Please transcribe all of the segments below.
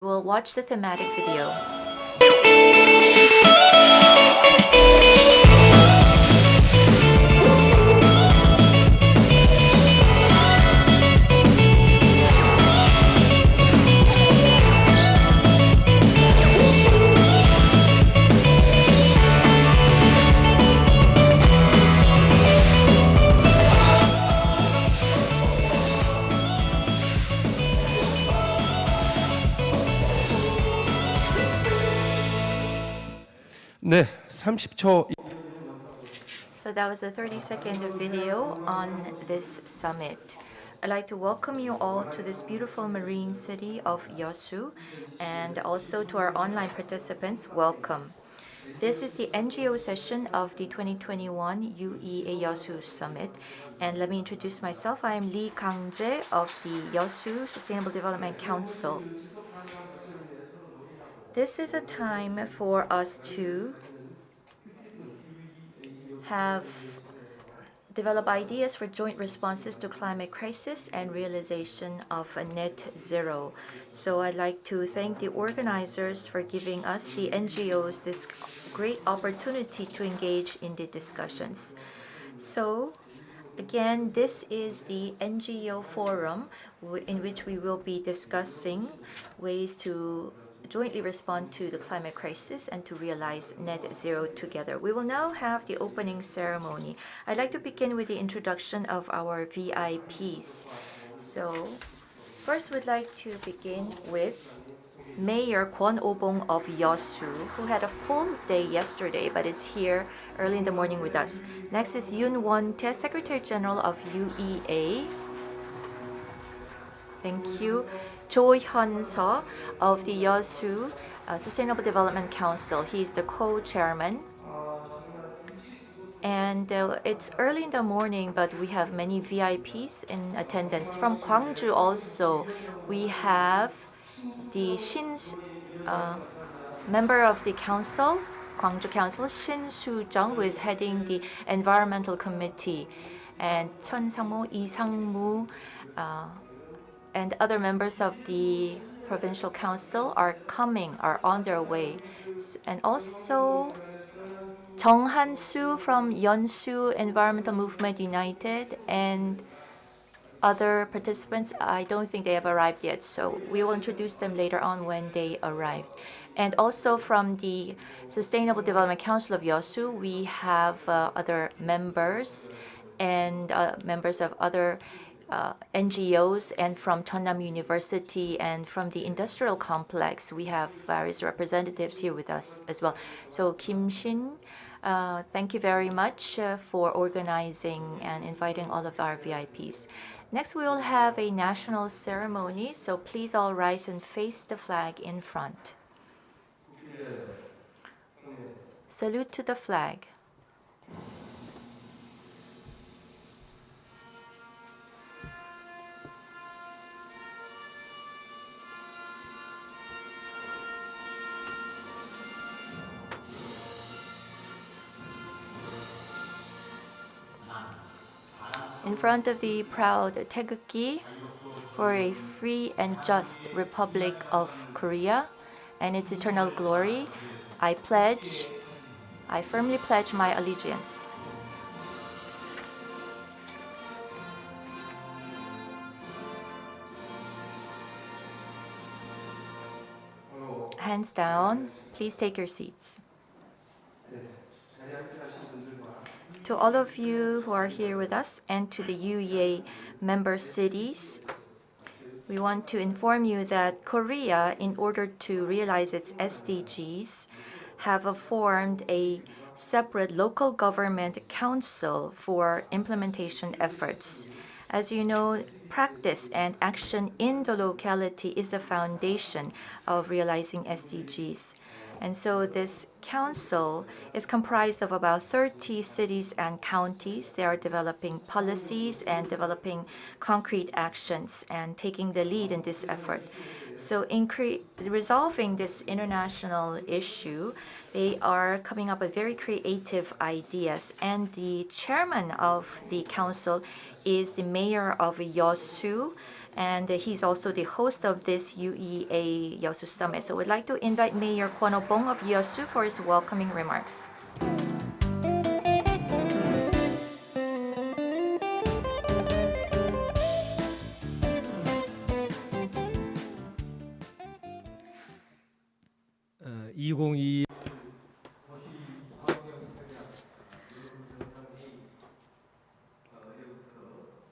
We'll watch the thematic video. 네, 30초. So that was a 30-second video on this summit. I'd like to welcome you all to this beautiful marine city of Yeosu, and also to our online participants, welcome. This is the NGO session of the 2021 UEA YEOSU Summit. And let me introduce myself. I am Lee Kang-jae of the Yeosu Sustainable Development Council. This is a time for us to develop ideas for joint responses to climate crisis and realization of a net zero. So I'd like to thank the organizers for giving us, the NGOs, this great opportunity to engage in the discussions. So again, this is the NGO forum in which we will be discussing ways to jointly respond to the climate crisis and to realize net zero together. We will now have the opening ceremony. I'd like to begin with the introduction of our VIPs. So first, we'd like to begin with Mayor Kwon Oh-bong of Yeosu, who had a full day yesterday but is here early in the morning with us. Next is Yoon Won-tae, Secretary General of UEA. Thank you. Joy Hanson of the Yeosu Sustainable Development Council. He's the co-chairman. And it's early in the morning, but we have many VIPs in attendance. From Gwangju also, we have the member of the council, Gwangju Council, Shin Soo-jung, who is heading the Environmental Committee, and Chun Sang-mo, Lee Sang-moo, and other members of the Provincial Council are on their way. And also Jung Han-soo from Yeonsu Environmental Movement United and other participants. I don't think they have arrived yet, so we will introduce them later on when they arrived. And also from the Sustainable Development Council of Yeosu, we have other members and members of other NGOs, and from Cheonnam University and from the industrial complex. We have various representatives here with us as well. So Kim Shin, thank you very much for organizing and inviting all of our VIPs. Next, we will have a national ceremony, so please all rise and face the flag in front. Salute to the flag. In front of the proud 태극기 for a free and just Republic of Korea and its eternal glory, I firmly pledge my allegiance. Hands down, please take your seats. To all of you who are here with us and to the UEA member cities, we want to inform you that Korea, in order to realize its SDGs, have formed a separate local government council for implementation efforts. As you know, practice and action in the locality is the foundation of realizing SDGs. And so this council is comprised of about 30 cities and counties. They are developing policies and developing concrete actions and taking the lead in this effort. So in resolving this international issue, they are coming up with very creative ideas. And the chairman of the council is the mayor of Yeosu, and he's also the host of this UEA YEOSU Summit. So we'd like to invite Mayor Kwon Oh-bong of YEOSU for his welcoming remarks.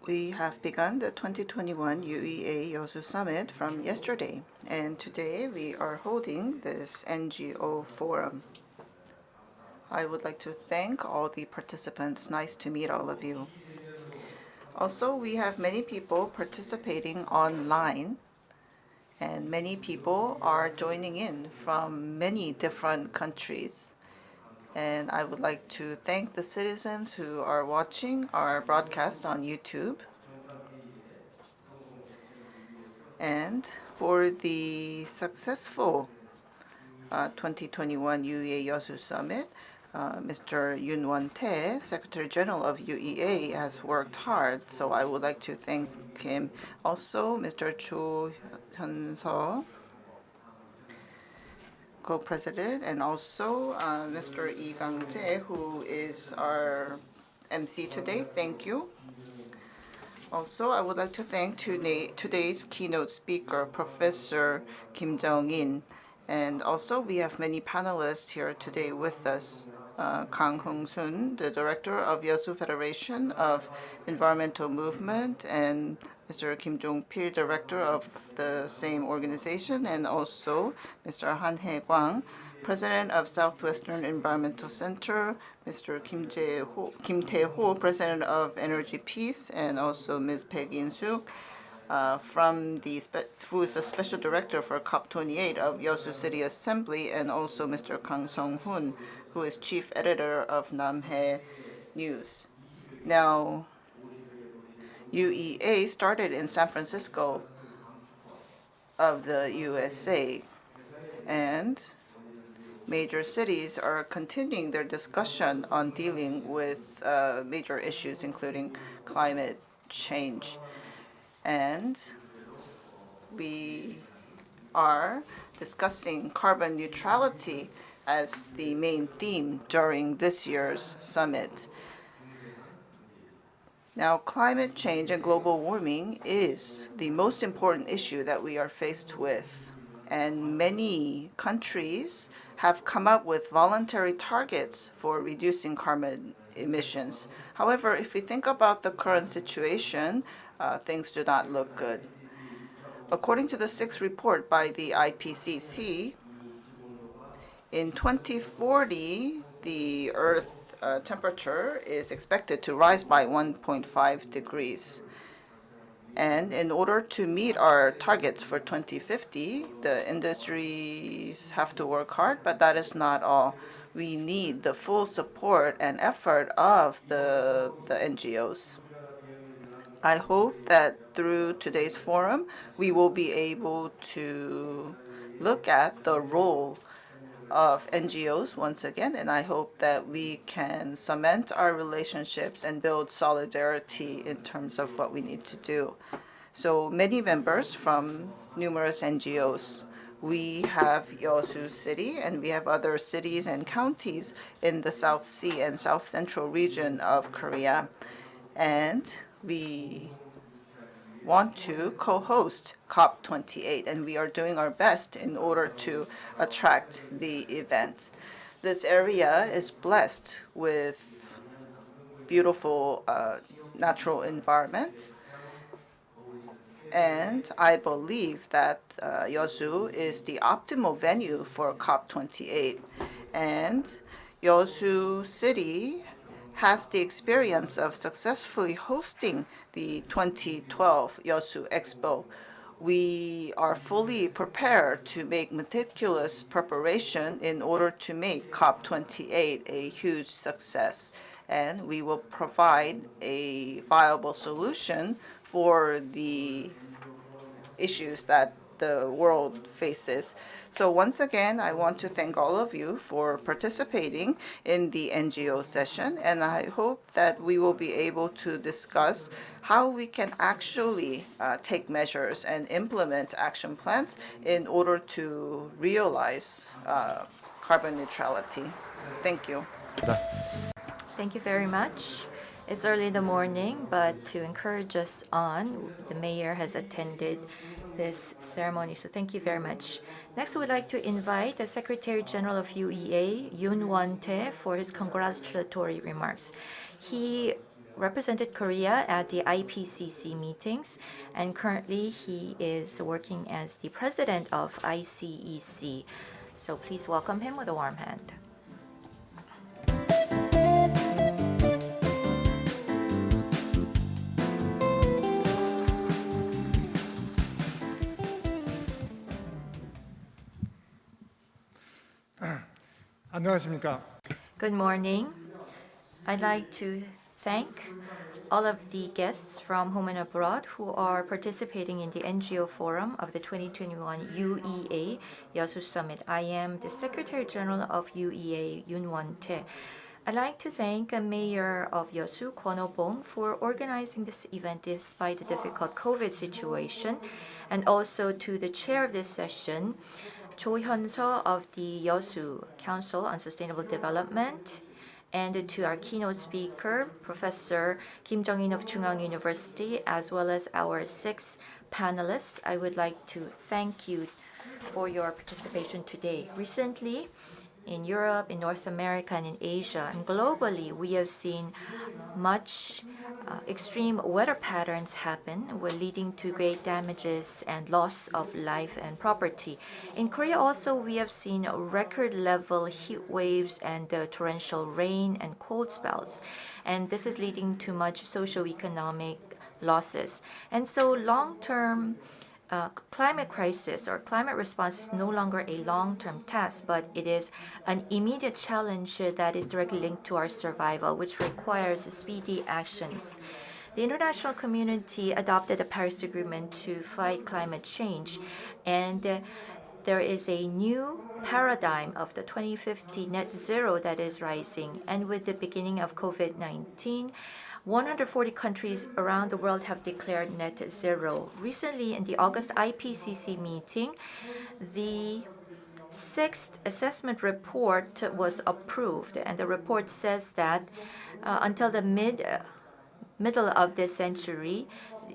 We have begun the 2021 UEA YEOSU Summit from yesterday, and today we are holding this NGO forum. I would like to thank all the participants. Nice to meet all of you. Also, we have many people participating online, and many people are joining in from many different countries. And I would like to thank the citizens who are watching our broadcast on YouTube. And for the successful 2021 UEA YEOSU Summit, Mr. Yoon Won-tae, Secretary General of UEA, has worked hard, so I would like to thank him. Also, Mr. Joy Hanson, Co-President, and also Mr. Lee Gang-jae, who is our MC today. Thank you. Also, I would like to thank today's keynote speaker, Professor Kim Jong-in. And also, we have many panelists here today with us. Kang Hong-sun, the Director of YEOSU Federation of Environmental Movement, and Mr. Kim Jong-pil, Director of the same organization, and also Mr. Han Hae-kwang, President of Southwestern Environmental Center, Mr. Kim Tae-ho, President of Energy Peace, and also Ms. Baek In-suk, who is the Special Director for COP28 of YEOSU City Assembly, and also Mr. Kang Sung-hoon, who is Chief Editor of Namhae News. Now, UEA started in San Francisco of the USA, and major cities are continuing their discussion on dealing with major issues, including climate change. And we are discussing carbon neutrality as the main theme during this year's summit. Now, climate change and global warming is the most important issue that we are faced with, and many countries have come up with voluntary targets for reducing carbon emissions. However, if we think about the current situation, things do not look good. According to the sixth report by the IPCC, in 2040, the Earth temperature is expected to rise by 1.5 degrees. And in order to meet our targets for 2050, the industries have to work hard, but that is not all. We need the full support and effort of the NGOs. I hope that through today's forum, we will be able to look at the role of NGOs once again, and I hope that we can cement our relationships and build solidarity in terms of what we need to do. So many members from numerous NGOs. We have YEOSU City, and we have other cities and counties in the South Sea and South Central region of Korea. And we want to co-host COP28, and we are doing our best in order to attract the event. This area is blessed with beautiful natural environment, and I believe that YEOSU is the optimal venue for COP28. And YEOSU City has the experience of successfully hosting the 2012 YEOSU Expo. We are fully prepared to make meticulous preparation in order to make COP28 a huge success. And we will provide a viable solution for the issues that the world faces. So once again, I want to thank all of you for participating in the NGO session, and I hope that we will be able to discuss how we can actually take measures and implement action plans in order to realize carbon neutrality. Thank you. Thank you very much. It's early in the morning, but to encourage us on, the mayor has attended this ceremony, so thank you very much. Next, we'd like to invite the Secretary General of UEA, Yoon Won-tae, for his congratulatory remarks. He represented Korea at the IPCC meetings, and currently he is working as the president of ICEC. So please welcome him with a warm hand. 안녕하십니까? Good morning. I'd like to thank all of the guests from home and abroad who are participating in the NGO forum of the 2021 UEA YEOSU Summit. I am the Secretary General of UEA, Yoon Won-tae. I'd like to thank Mayor of Yeosu, Kwon Oh-bong, for organizing this event despite the difficult COVID situation, and also to the chair of this session, Joy Hanson of the Yeosu Council on Sustainable Development, and to our keynote speaker, Professor Kim Jong-in of Chungang University, as well as our 6 panelists. I would like to thank you for your participation today. Recently, in Europe, in North America, and in Asia, and globally, we have seen much extreme weather patterns happen, leading to great damages and loss of life and property. In Korea also, we have seen record-level heat waves and torrential rain and cold spells. And this is leading to much socio-economic losses. And so long-term climate crisis or climate response is no longer a long-term task, but it is an immediate challenge that is directly linked to our survival, which requires speedy actions. The international community adopted the Paris Agreement to fight climate change, and there is a new paradigm of the 2050 net zero that is rising. And with the beginning of COVID-19, 140 countries around the world have declared net zero. Recently, in the August IPCC meeting, the 6th assessment report was approved, and the report says that until the middle of this century,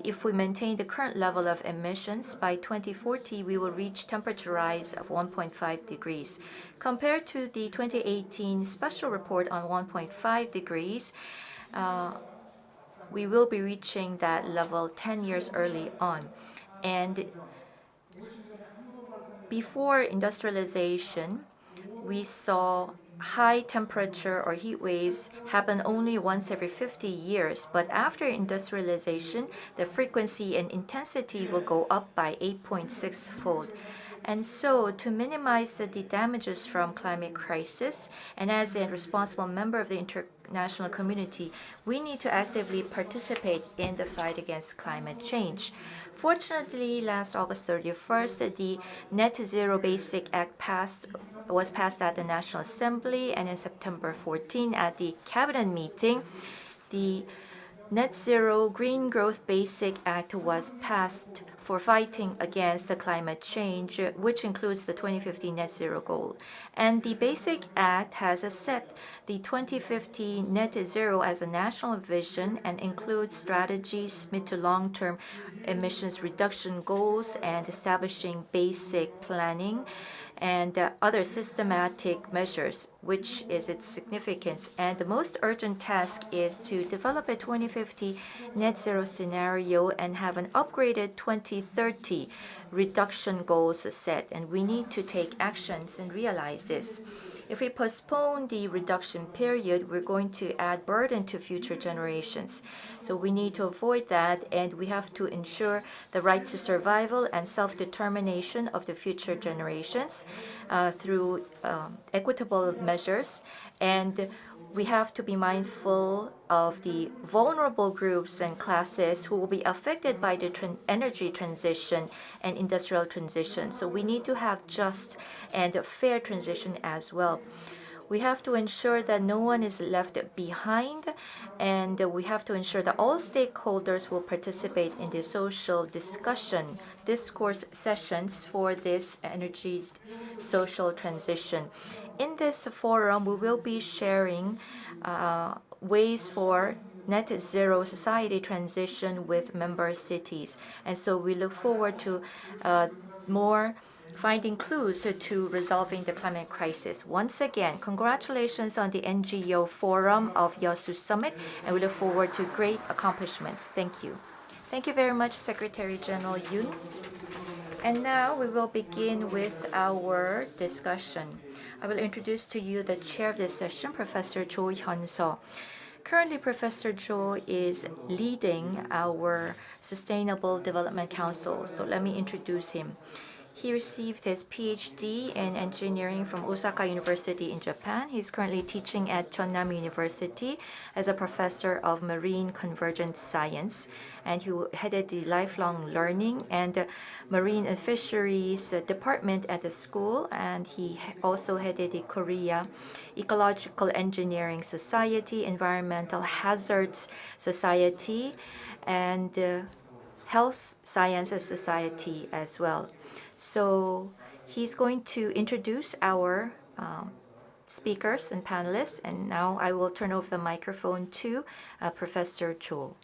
if we maintain the current level of emissions, by 2040 we will reach temperature rise of 1.5 degrees. Compared to the 2018 special report on 1.5 degrees, we will be reaching that level 10 years early on. And before industrialization, we saw high temperature or heat waves happen only once every 50 years. But after industrialization, the frequency and intensity will go up by 8.6-fold. And so, to minimize the damages from climate crisis, and as a responsible member of the international community, we need to actively participate in the fight against climate change. Fortunately, last August 31st, the Net Zero Basic Act was passed at the National Assembly, and in September 14 at the Cabinet meeting, the Net Zero Green Growth Basic Act was passed for fighting against the climate change, which includes the 2050 net zero goal. And the Basic Act has set the 2050 net zero as a national vision and includes strategies, mid to long-term emissions reduction goals, and establishing basic planning and other systematic measures, which is its significance. And the most urgent task is to develop a 2050 net zero scenario and have an upgraded 2030 reduction goals set. And we need to take actions and realize this. If we postpone the reduction period, we're going to add burden to future generations. So we need to avoid that, and we have to ensure the right to survival and self-determination of the future generations through equitable measures. And we have to be mindful of the vulnerable groups and classes who will be affected by the energy transition and industrial transition. So we need to have just and fair transition as well. We have to ensure that no one is left behind, and we have to ensure that all stakeholders will participate in the social discourse sessions for this energy social transition. In this forum, we will be sharing ways for net zero society transition with member cities. And so we look forward to more finding clues to resolving the climate crisis. Once again, congratulations on the NGO Forum of YEOSU Summit, and we look forward to great accomplishments. Thank you. Thank you very much, Secretary General Yoon. And now we will begin with our discussion. I will introduce to you the chair of this session, Professor Joy Hanson. Currently, Professor Joy is leading our Sustainable Development Council. So let me introduce him. He received his PhD in engineering from Osaka University in Japan. He's currently teaching at Jeonnam University as a professor of marine convergent science. And he headed the lifelong learning and marine and fisheries department at the school. And he also headed the Korea Ecological Engineering Society, Environmental Hazards Society, and Health Sciences Society as well. So he's going to introduce our speakers and panelists, and now I will turn over the microphone to Professor Cho.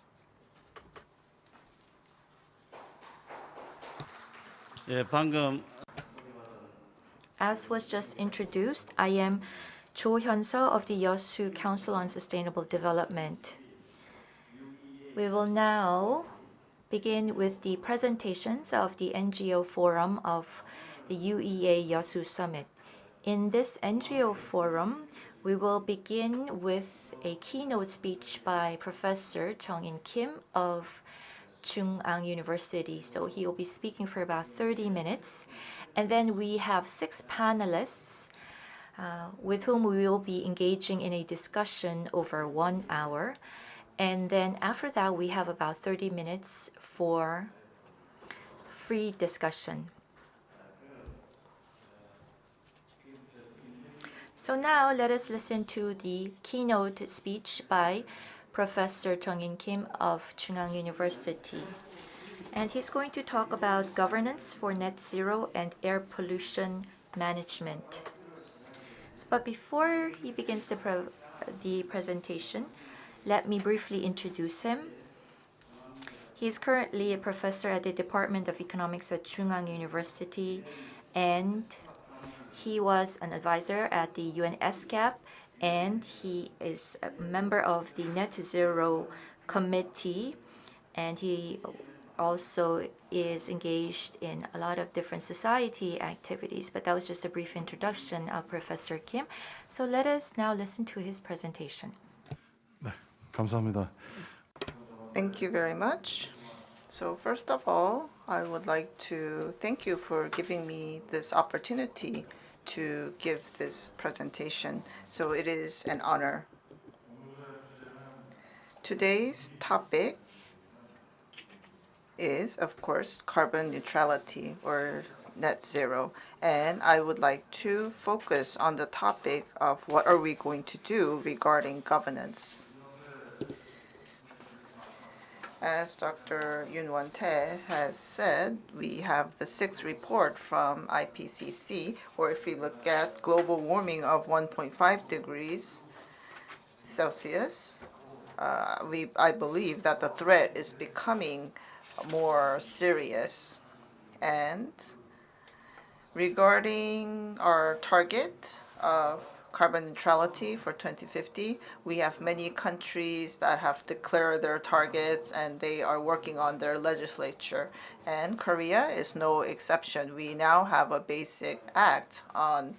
As was just introduced, I am Joy Hanson of the YEOSU Council on Sustainable Development. We will now begin with the presentations of the NGO Forum of the UEA YEOSU Summit. In this NGO Forum, we will begin with a keynote speech by Professor Jung-in Kim of Chungang University. So he will be speaking for about 30 minutes. And then we have 6 panelists with whom we will be engaging in a discussion over 1 hour. And then after that, we have about 30 minutes for free discussion. So now let us listen to the keynote speech by Professor Jung-in Kim of Chungang University. And he's going to talk about governance for net zero and air pollution management. But before he begins the presentation, let me briefly introduce him. He is currently a professor at the Department of Economics at Chungang University, and he was an advisor at the UN SCAP, and he is a member of the Net Zero Committee, and he also is engaged in a lot of different society activities. But that was just a brief introduction of Professor Kim. So let us now listen to his presentation. 감사합니다. Thank you very much. So first of all, I would like to thank you for giving me this opportunity to give this presentation. So it is an honor. Today's topic is, of course, carbon neutrality or net zero. And I would like to focus on the topic of what are we going to do regarding governance. As Dr. Yoon Won-tae has said, we have the 6th report from IPCC, or if we look at global warming of 1.5 degrees Celsius, I believe that the threat is becoming more serious. And regarding our target of carbon neutrality for 2050, we have many countries that have declared their targets and they are working on their legislature. And Korea is no exception. We now have a basic act on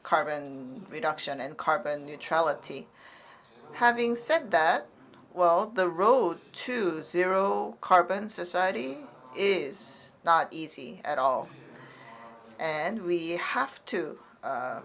carbon reduction and carbon neutrality. Having said that, well, the road to zero carbon society is not easy at all. And we have to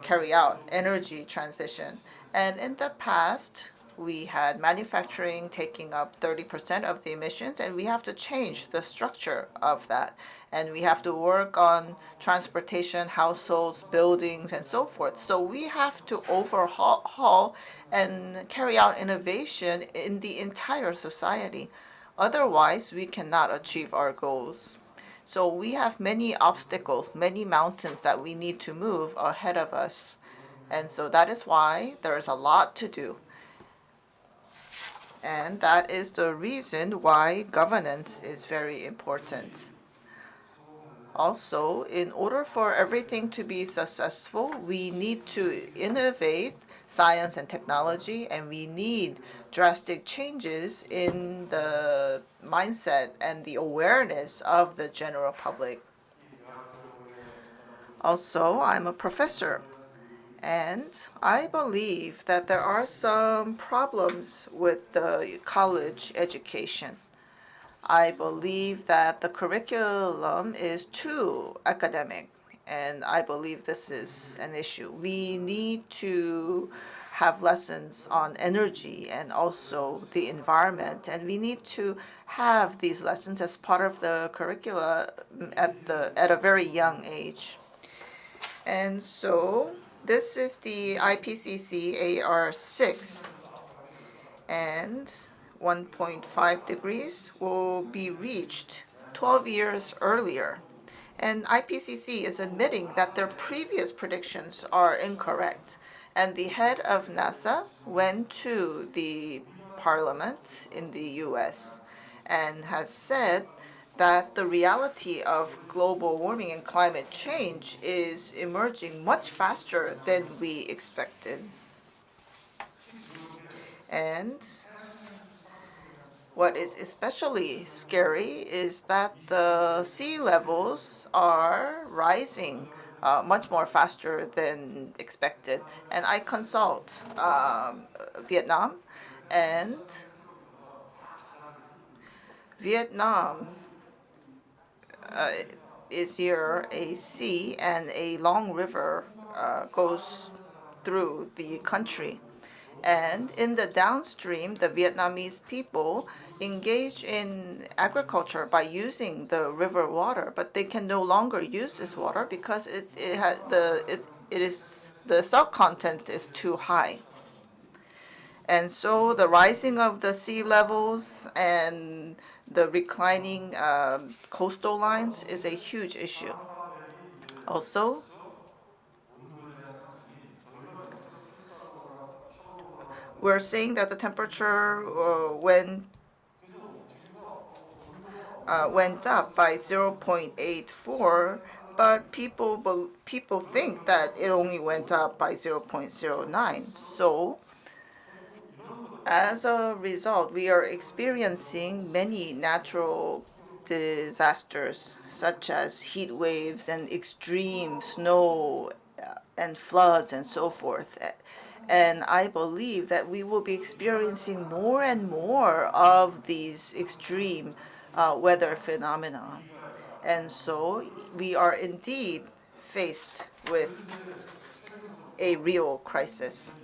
carry out energy transition. And in the past, we had manufacturing taking up 30% of the emissions, and we have to change the structure of that. And we have to work on transportation, households, buildings, and so forth. So we have to overhaul and carry out innovation in the entire society. Otherwise, we cannot achieve our goals. So we have many obstacles, many mountains that we need to move ahead of us. And so that is why there is a lot to do. And that is the reason why governance is very important. Also, in order for everything to be successful, we need to innovate science and technology, and we need drastic changes in the mindset and the awareness of the general public. Also, I'm a professor, and I believe that there are some problems with the college education. I believe that the curriculum is too academic, and I believe this is an issue. We need to have lessons on energy and also the environment, and we need to have these lessons as part of the curricula at a very young age. And so this is the IPCC AR6, and 1.5 degrees will be reached 12 years earlier. And IPCC is admitting that their previous predictions are incorrect. And the head of NASA went to the parliament in the US and has said that the reality of global warming and climate change is emerging much faster than we expected. And what is especially scary is that the sea levels are rising much more faster than expected. And I consult Vietnam, and Vietnam is near a sea, and a long river goes through the country. And in the downstream, the Vietnamese people engage in agriculture by using the river water, but they can no longer use this water because the salt content is too high. And so the rising of the sea levels and the reclining coastal lines is a huge issue. Also, we're saying that the temperature went up by 0.84, but people think that it only went up by 0.09. So as a result, we are experiencing many natural disasters, such as heat waves and extreme snow and floods and so forth. And I believe that we will be experiencing more and more of these extreme weather phenomena. And so we are indeed faced with a real crisis.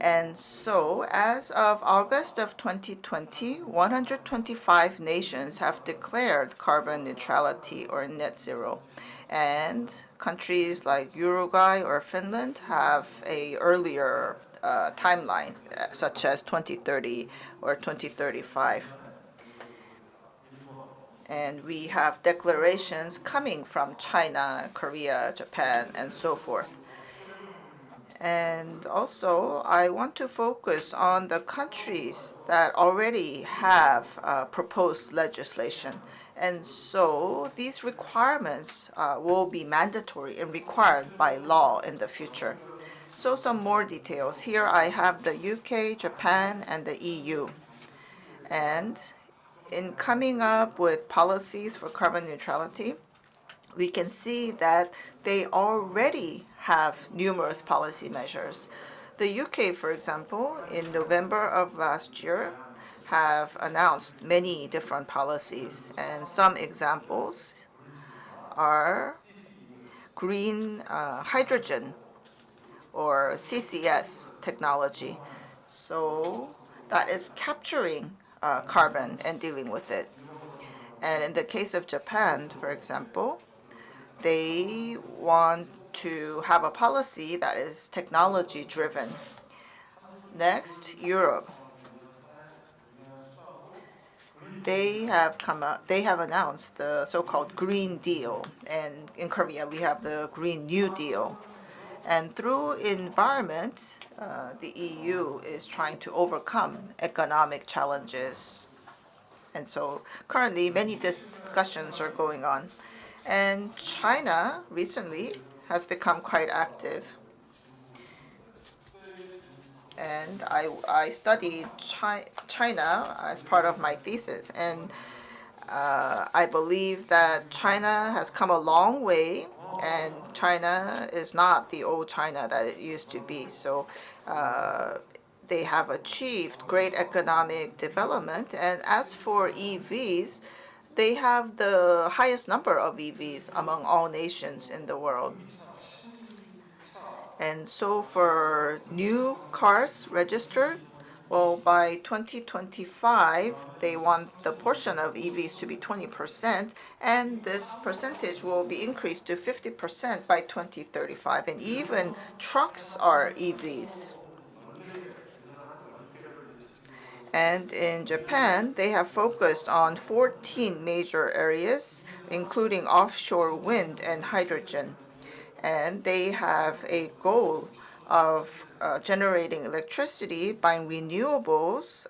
And so as of August of 2020, 125 nations have declared carbon neutrality or net zero. And countries like Uruguay or Finland have a earlier timeline, such as 2030 or 2035. And we have declarations coming from China, Korea, Japan, and so forth. And also, I want to focus on the countries that already have proposed legislation. And so these requirements will be mandatory and required by law in the future. So some more details. Here I have the UK, Japan, and the EU. And in coming up with policies for carbon neutrality, we can see that they already have numerous policy measures. The UK, for example, in November of last year, have announced many different policies, and some examples are green hydrogen or CCS technology. So that is capturing carbon and dealing with it. And in the case of Japan, for example, they want to have a policy that is technology driven. Next, Europe. They have announced the so-called Green Deal, and in Korea we have the Green New Deal. And through environment, the EU is trying to overcome economic challenges. And so currently many discussions are going on. And China recently has become quite active. And I studied China as part of my thesis. And I believe that China has come a long way, and China is not the old China that it used to be. So they have achieved great economic development. And as for EVs, they have the highest number of EVs among all nations in the world. And so for new cars registered, well, by 2025, they want the portion of EVs to be 20%, and this percentage will be increased to 50% by 2035. And even trucks are EVs. And in Japan, they have focused on 14 major areas, including offshore wind and hydrogen. And they have a goal of generating electricity by renewables,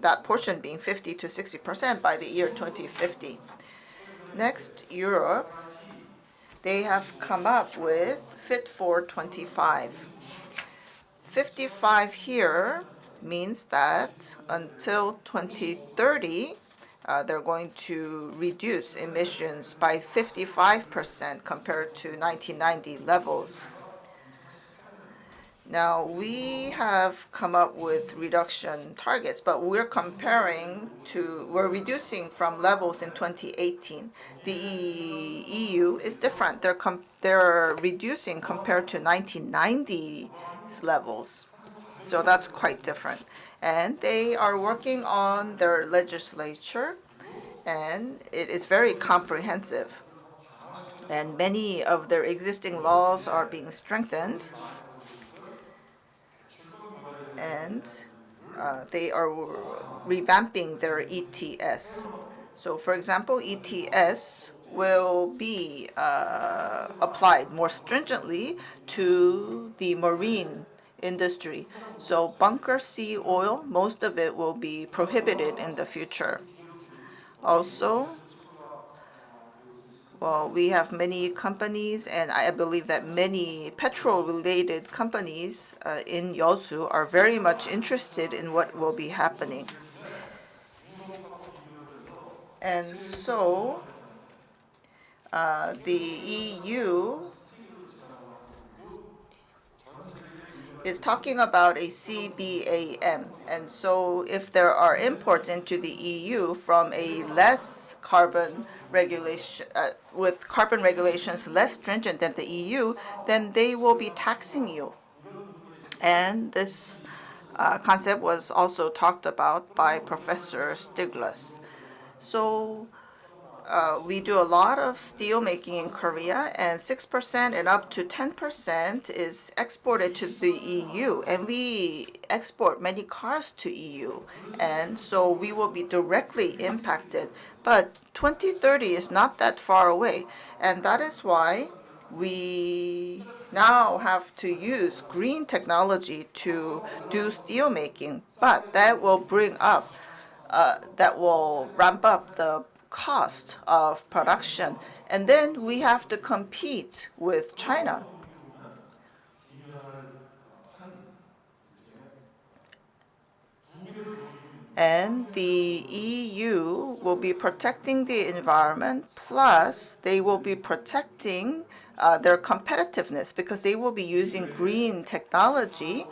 that portion being 50 to 60% by the year 2050. Next, Europe. They have come up with Fit for 25. 55 here means that until 2030, they're going to reduce emissions by 55% compared to 1990 levels. Now, we have come up with reduction targets, but we're reducing from levels in 2018. The EU is different. They're reducing compared to 1990's levels. So that's quite different. And they are working on their legislature, and it is very comprehensive. And many of their existing laws are being strengthened. And they are revamping their ETS. So for example, ETS will be applied more stringently to the marine industry. So bunker sea oil, most of it will be prohibited in the future. Also, well, we have many companies, and I believe that many petrol-related companies in YEOSU are very much interested in what will be happening. And so the EU is talking about a CBAM. And so if there are imports into the EU from a less carbon regulation, with carbon regulations less stringent than the EU, then they will be taxing you. And this concept was also talked about by Professor Stiglitz. So we do a lot of steel making in Korea, and 6% and up to 10% is exported to the EU, and we export many cars to EU, and so we will be directly impacted. But 2030 is not that far away, and that is why we now have to use green technology to do steel making, but that will ramp up the cost of production, and then we have to compete with China. And the EU will be protecting the environment, plus they will be protecting their competitiveness, because they will be using green technology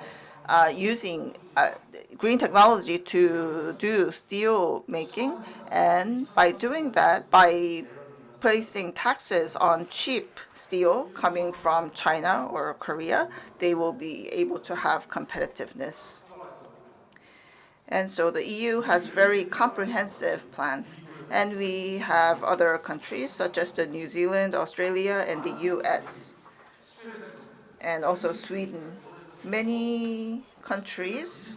to do steel making. And by doing that, by placing taxes on cheap steel coming from China or Korea, they will be able to have competitiveness. And so the EU has very comprehensive plans. And we have other countries such as the New Zealand, Australia, and the US, and also Sweden. Many countries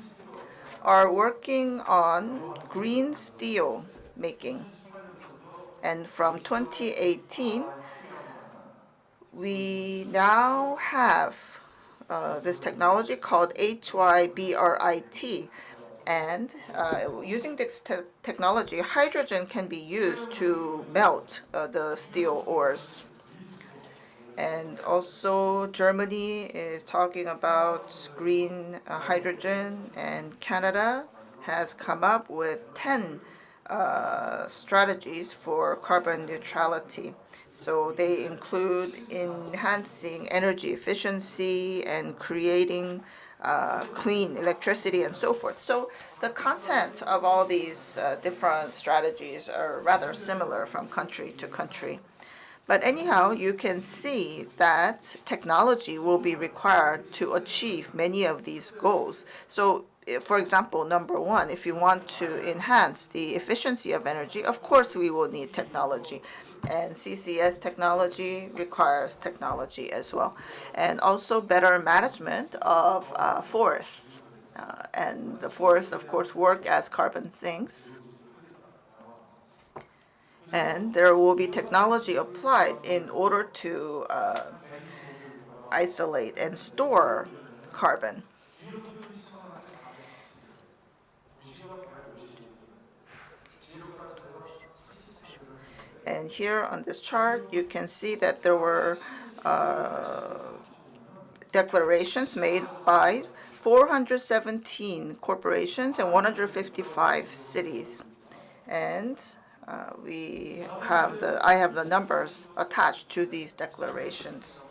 are working on green steel making. And from 2018, we now have this technology called HYBRIT. And using this technology, hydrogen can be used to melt the steel ores. And also Germany is talking about green hydrogen, and Canada has come up with 10 strategies for carbon neutrality. So they include enhancing energy efficiency and creating clean electricity and so forth. So the content of all these different strategies are rather similar from country to country. But anyhow, you can see that technology will be required to achieve many of these goals. So, for example, number one, if you want to enhance the efficiency of energy, of course we will need technology. And CCS technology requires technology as well. And also better management of forests. And the forests, of course, work as carbon sinks. And there will be technology applied in order to isolate and store carbon. And here on this chart, you can see that there were declarations made by 417 corporations and 155 cities. And I have the numbers attached to these declarations.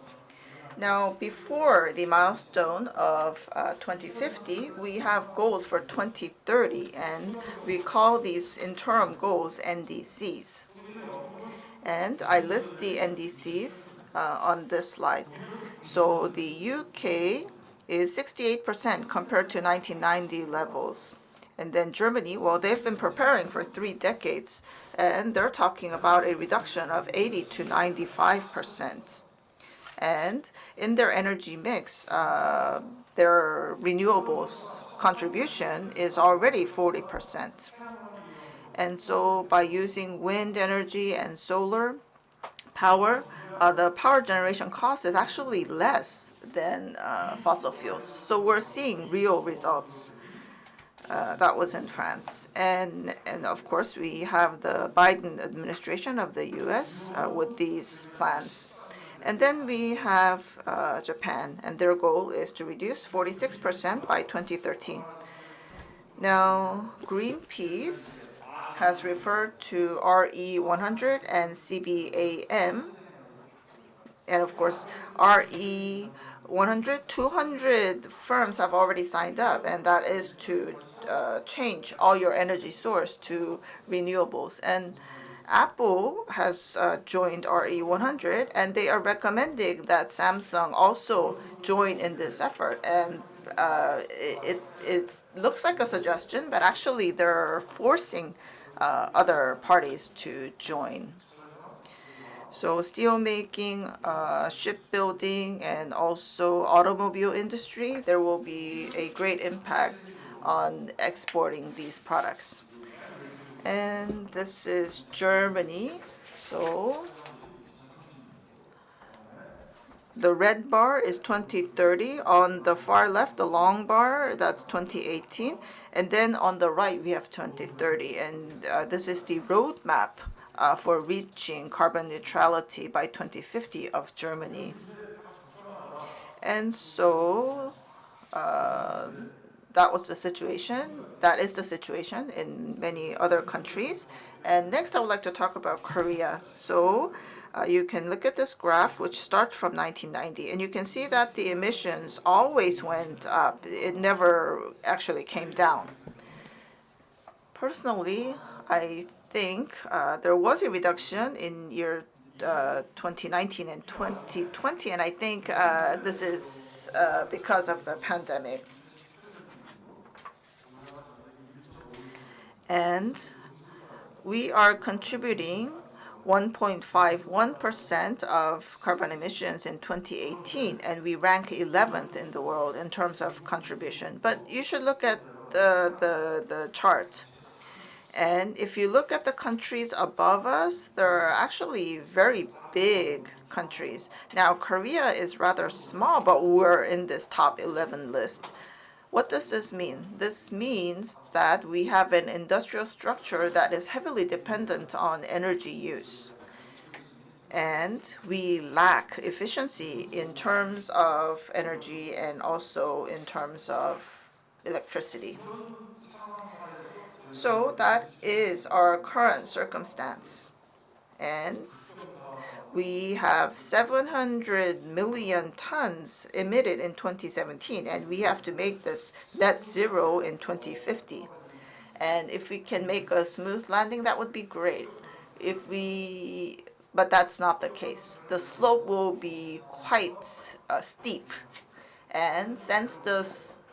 Now, before the milestone of 2050, we have goals for 2030, and we call these interim goals NDCs. And I list the NDCs on this slide. So the UK is 68% compared to 1990 levels. And then Germany, well, they've been preparing for 3 decades, and they're talking about a reduction of 80 to 95%. And in their energy mix, their renewables contribution is already 40%. And so by using wind energy and solar power, the power generation cost is actually less than fossil fuels. So we're seeing real results. That was in France. And of course, we have the Biden administration of the US with these plans. And then we have Japan, and their goal is to reduce 46% by 2013. Now, Greenpeace has referred to RE 100 and CBAM. And of course, RE 100, 200 firms have already signed up, and that is to change all your energy source to renewables. And Apple has joined RE 100, and they are recommending that Samsung also join in this effort. And it looks like a suggestion, but actually they're forcing other parties to join. So steelmaking, shipbuilding, and also automobile industry, there will be a great impact on exporting these products. And this is Germany. So the red bar is 2030. On the far left, the long bar, that's 2018. And then on the right, we have 2030. And this is the roadmap for reaching carbon neutrality by 2050 of Germany. And so that was the situation. That is the situation in many other countries. And next, I would like to talk about Korea. So you can look at this graph, which starts from 1990, and you can see that the emissions always went up. It never actually came down. Personally, I think there was a reduction in year 2019 and 2020, and I think this is because of the pandemic. And we are contributing 1.51% of carbon emissions in 2018, and we rank 11th in the world in terms of contribution. But you should look at the chart. And if you look at the countries above us, they're actually very big countries. Now, Korea is rather small, but we're in this top 11 list. What does this mean? This means that we have an industrial structure that is heavily dependent on energy use. And we lack efficiency in terms of energy and also in terms of electricity. So that is our current circumstance. And we have 700 million tons emitted in 2017, and we have to make this net zero in 2050. And if we can make a smooth landing, that would be great. But that's not the case. The slope will be quite steep. And since the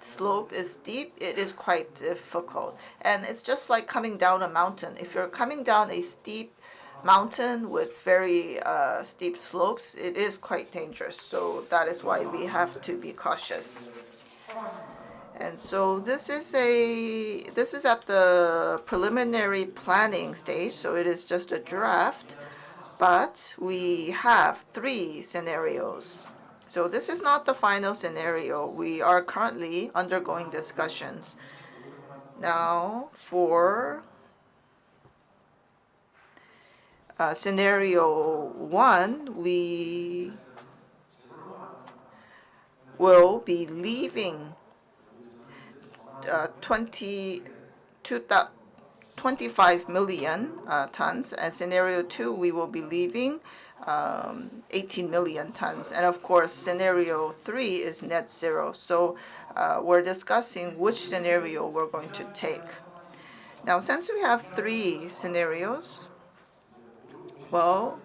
slope is steep, it is quite difficult. And it's just like coming down a mountain. If you're coming down a steep mountain with very steep slopes, it is quite dangerous. So that is why we have to be cautious. And so this is at the preliminary planning stage, so it is just a draft, but we have 3 scenarios. So this is not the final scenario. We are currently undergoing discussions. Now, for scenario 1, we will be leaving 25 million tons, and scenario 2, we will be leaving 18 million tons. And of course, scenario 3 is net zero. So we're discussing which scenario we're going to take. Now, since we have 3 scenarios, well,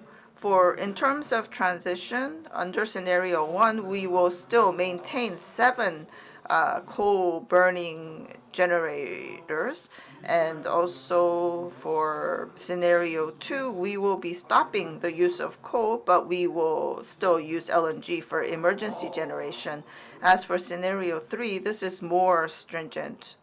in terms of transition, under scenario 1, we will still maintain 7 coal-burning generators. And also for scenario 2, we will be stopping the use of coal, but we will still use LNG for emergency generation. As for scenario 3, this is more stringent.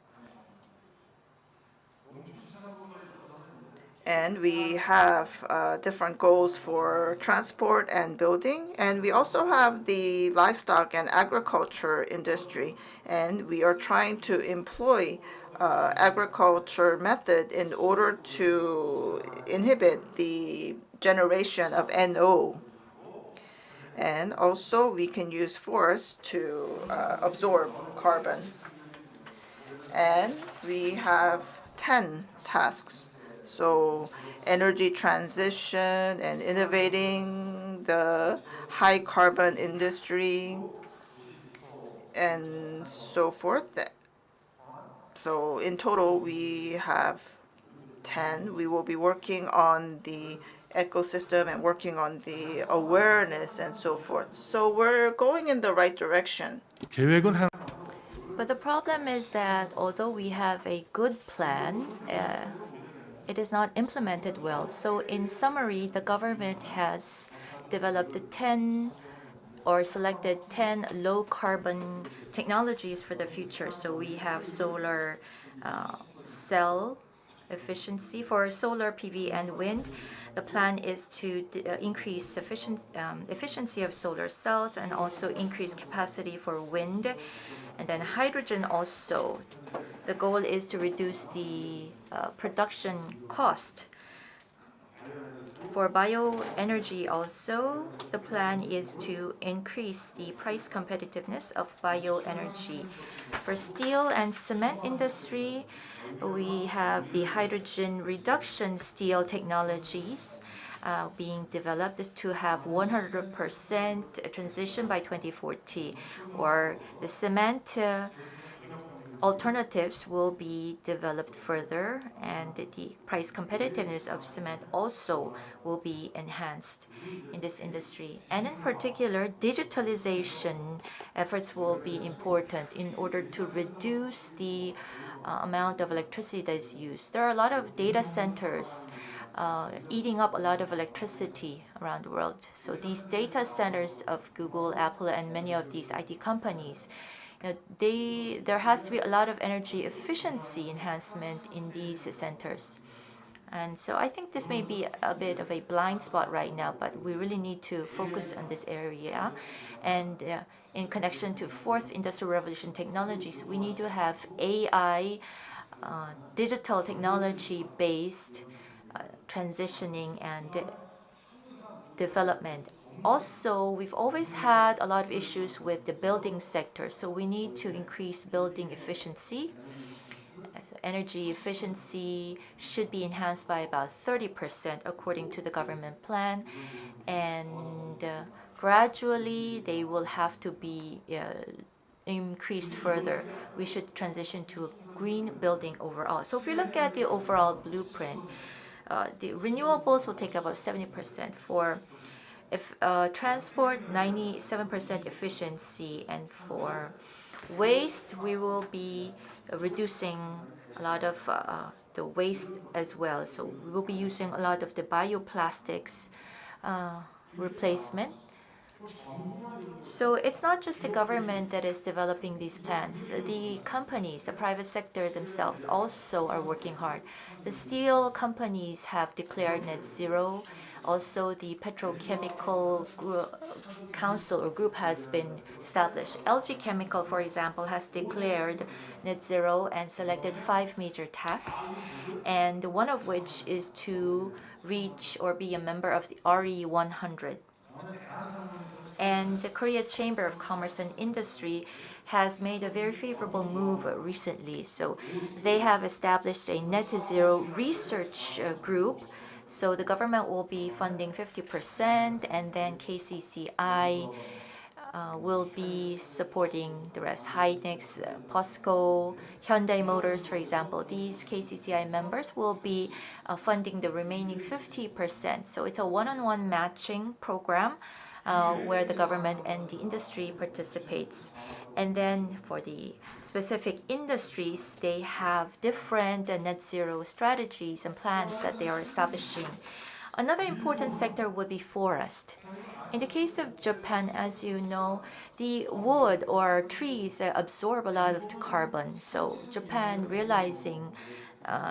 And we have different goals for transport and building. And we also have the livestock and agriculture industry. And we are trying to employ agriculture method in order to inhibit the generation of NO. And also we can use forests to absorb carbon. And we have 10 tasks. So energy transition and innovating the high carbon industry and so forth. So in total, we have 10. We will be working on the ecosystem and working on the awareness and so forth. So we're going in the right direction. 계획은 But the problem is that although we have a good plan, it is not implemented well. So in summary, the government has developed 10 or selected 10 low carbon technologies for the future. So we have solar cell efficiency for solar PV and wind. The plan is to increase efficiency of solar cells and also increase capacity for wind. And then hydrogen also. The goal is to reduce the production cost. For bioenergy also, the plan is to increase the price competitiveness of bioenergy. For steel and cement industry, we have the hydrogen reduction steel technologies being developed to have 100% transition by 2040. Or the cement alternatives will be developed further, and the price competitiveness of cement also will be enhanced in this industry. And in particular, digitalization efforts will be important in order to reduce the amount of electricity that is used. There are a lot of data centers eating up a lot of electricity around the world. So these data centers of Google, Apple, and many of these IT companies, there has to be a lot of energy efficiency enhancement in these centers. And so I think this may be a bit of a blind spot right now, but we really need to focus on this area. And in connection to fourth industrial revolution technologies, we need to have AI, digital technology-based transitioning and development. Also, we've always had a lot of issues with the building sector, so we need to increase building efficiency. So energy efficiency should be enhanced by about 30% according to the government plan, and gradually they will have to be increased further. We should transition to a green building overall. So if we look at the overall blueprint, the renewables will take about 70%. For transport, 97% efficiency, and for waste, we will be reducing a lot of the waste as well. So we will be using a lot of the bioplastics replacement. So it's not just the government that is developing these plans. The companies, the private sector themselves also are working hard. The steel companies have declared net zero. Also, the petrochemical council or group has been established. LG Chemical, for example, has declared net zero and selected 5 major tasks, and one of which is to reach or be a member of the RE 100. And the Korea Chamber of Commerce and Industry has made a very favorable move recently. So they have established a net zero research group. So the government will be funding 50%, and then KCCI will be supporting the rest. Hynix, POSCO, Hyundai Motors, for example, these KCCI members will be funding the remaining 50%. So it's a one-on-one matching program where the government and the industry participates. And then for the specific industries, they have different net zero strategies and plans that they are establishing. Another important sector would be forest. In the case of Japan, as you know, the wood or trees absorb a lot of the carbon. So Japan, realizing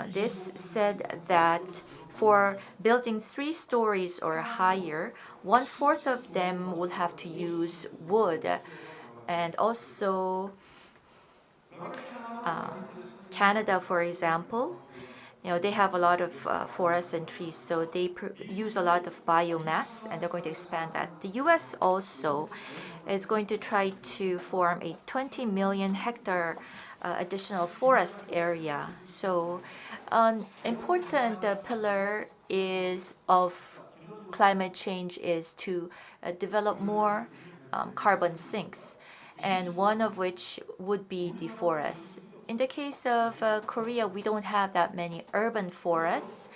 this, said that for buildings 3 stories or higher, 1/4 of them will have to use wood. And also Canada, for example, they have a lot of forests and trees, so they use a lot of biomass, and they're going to expand that. The US also is going to try to form a 20 million hectare additional forest area. So an important pillar of climate change is to develop more carbon sinks, and one of which would be the forests. In the case of Korea, we don't have that many urban forests,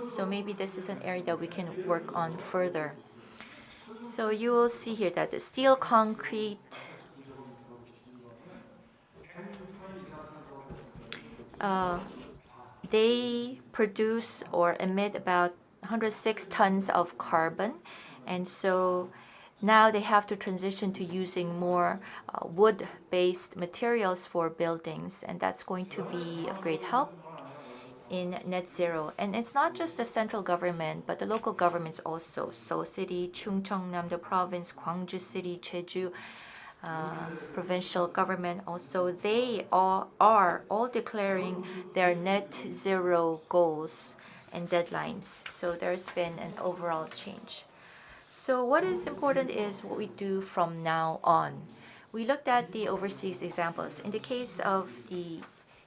so maybe this is an area that we can work on further. So you will see here that the steel, concrete, they produce or emit about 106 tons of carbon, and so now they have to transition to using more wood-based materials for buildings, and that's going to be of great help in net zero. And it's not just the central government, but the local governments also. Seoul City, Chungcheongnam, the province, Gwangju City, Jeju, provincial government also, they are all declaring their net zero goals and deadlines. So there's been an overall change. So what is important is what we do from now on. We looked at the overseas examples. In the case of the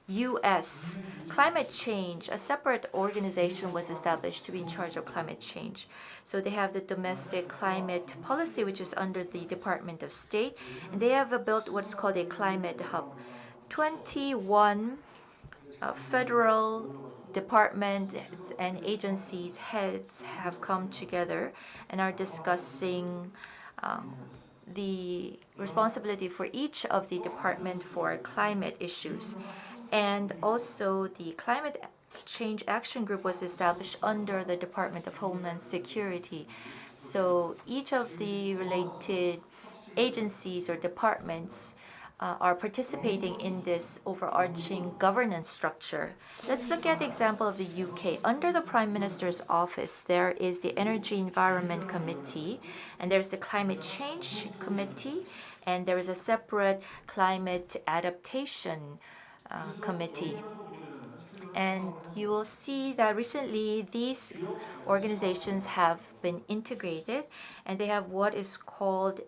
US, climate change, a separate organization was established to be in charge of climate change. So they have the domestic climate policy, which is under the Department of State, and they have built what's called a climate hub. 21 federal departments and agencies heads have come together and are discussing the responsibility for each of the department for climate issues. And also the Climate Change Action Group was established under the Department of Homeland Security. So each of the related agencies or departments are participating in this overarching governance structure. Let's look at the example of the UK. Under the Prime Minister's office, there is the Energy Environment Committee, and there's the Climate Change Committee, and there is a separate Climate Adaptation Committee. And you will see that recently these organizations have been integrated, and they have what is called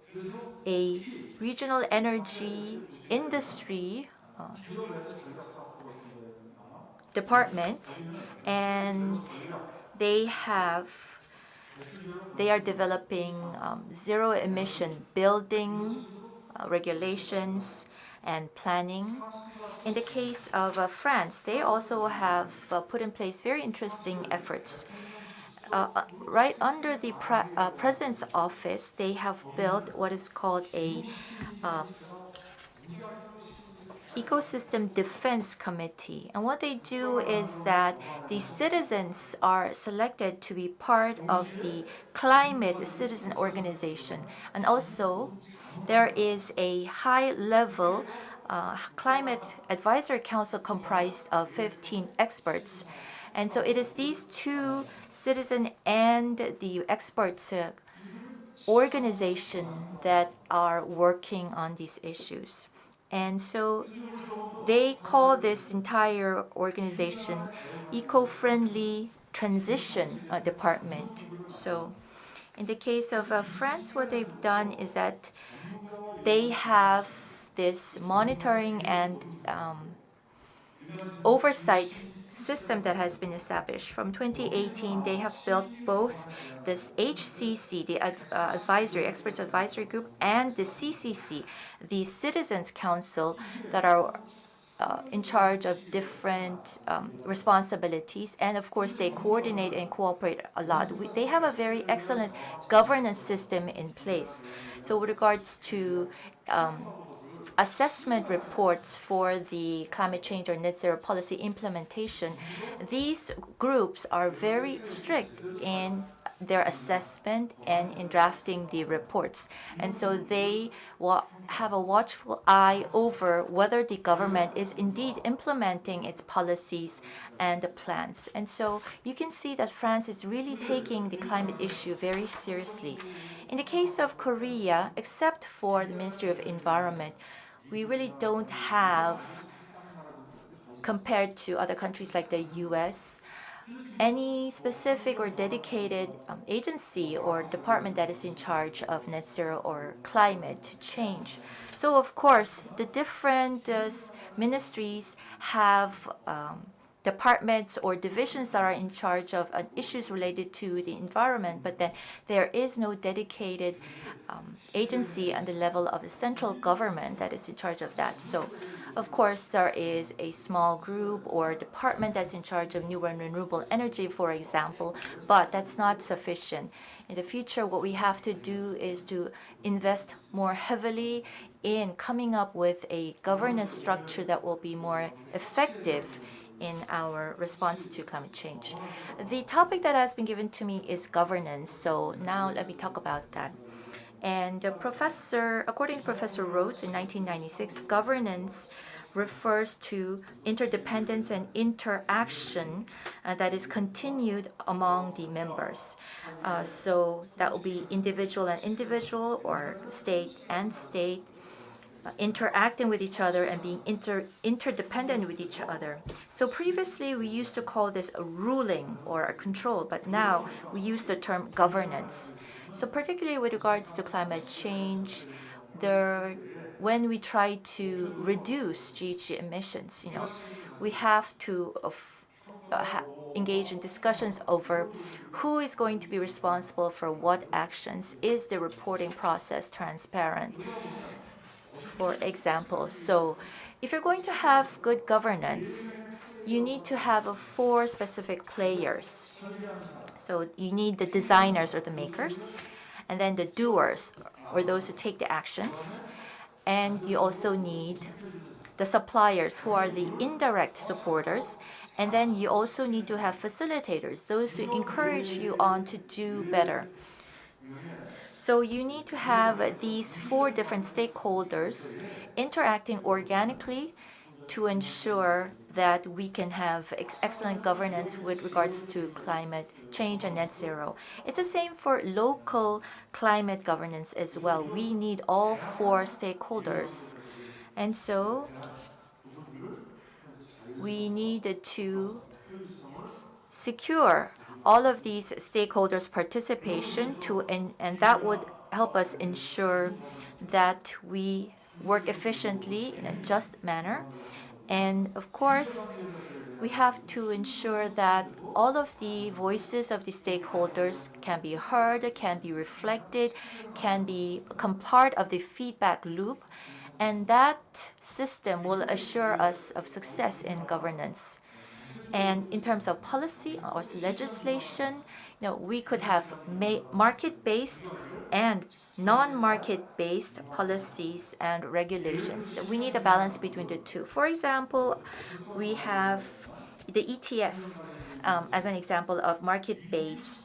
a regional energy industry department, and they are developing zero emission building regulations and planning. In the case of France, they also have put in place very interesting efforts. Right under the President's office, they have built what is called a Ecosystem Defense Committee. And what they do is that the citizens are selected to be part of the climate citizen organization. And also, there is a high-level climate advisory council comprised of 15 experts. And so it is these two, citizen and the experts organization, that are working on these issues. And so they call this entire organization Eco-Friendly Transition Department. So in the case of France, what they've done is that they have this monitoring and oversight system that has been established. From 2018, they have built both this HCC, the Experts Advisory Group, and the CCC, the Citizens Council, that are in charge of different responsibilities. And of course, they coordinate and cooperate a lot. They have a very excellent governance system in place. So with regards to assessment reports for the climate change or net zero policy implementation, these groups are very strict in their assessment and in drafting the reports. And so they have a watchful eye over whether the government is indeed implementing its policies and the plans. And so you can see that France is really taking the climate issue very seriously. In the case of Korea, except for the Ministry of Environment, we really don't have, compared to other countries like the US, any specific or dedicated agency or department that is in charge of net zero or climate change. So of course, the different ministries have departments or divisions that are in charge of issues related to the environment, but then there is no dedicated agency at the level of the central government that is in charge of that. So of course, there is a small group or department that's in charge of new and renewable energy, for example, but that's not sufficient. In the future, what we have to do is to invest more heavily in coming up with a governance structure that will be more effective in our response to climate change. The topic that has been given to me is governance, so now let me talk about that. And according to Professor Rhodes in 1996, governance refers to interdependence and interaction that is continued among the members. So that will be individual and individual, or state and state, interacting with each other and being interdependent with each other. So previously we used to call this a ruling or a control, but now we use the term governance. So particularly with regards to climate change, when we try to reduce GHG emissions, we have to engage in discussions over who is going to be responsible for what actions. Is the reporting process transparent, for example? So If you're going to have good governance, you need to have 4 specific players. So you need the designers or the makers, and then the doers or those who take the actions, and you also need the suppliers who are the indirect supporters, and then you also need to have facilitators, those who encourage you on to do better. So you need to have these 4 different stakeholders interacting organically to ensure that we can have excellent governance with regards to climate change and net zero. It's the same for local climate governance as well. We need all 4 stakeholders. And so we needed to secure all of these stakeholders' participation and that would help us ensure that we work efficiently in a just manner. And of course, we have to ensure that all of the voices of the stakeholders can be heard, can be reflected, can become part of the feedback loop, and that system will assure us of success in governance. And in terms of policy or legislation, we could have market-based and non-market-based policies and regulations. We need a balance between the two. For example, we have the ETS as an example of market-based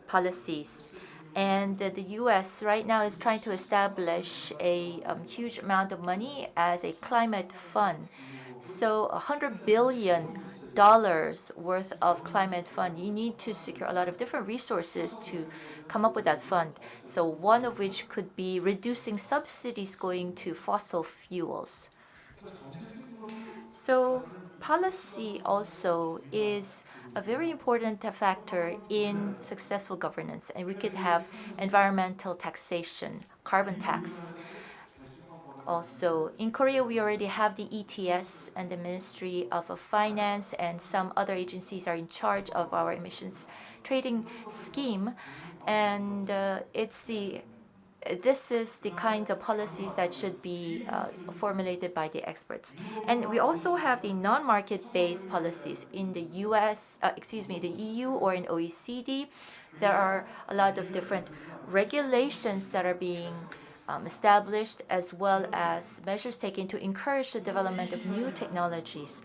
policies. And the US right now is trying to establish a huge amount of money as a climate fund. So $100 billion worth of climate fund. You need to secure a lot of different resources to come up with that fund. So one of which could be reducing subsidies going to fossil fuels. So policy also is a very important factor in successful governance, and we could have environmental taxation, carbon tax. Also, in Korea, we already have the ETS, and the Ministry of Finance and some other agencies are in charge of our emissions trading scheme, and this is the kinds of policies that should be formulated by the experts. And we also have the non-market-based policies in the the EU or in OECD. There are a lot of different regulations that are being established, as well as measures taken to encourage the development of new technologies.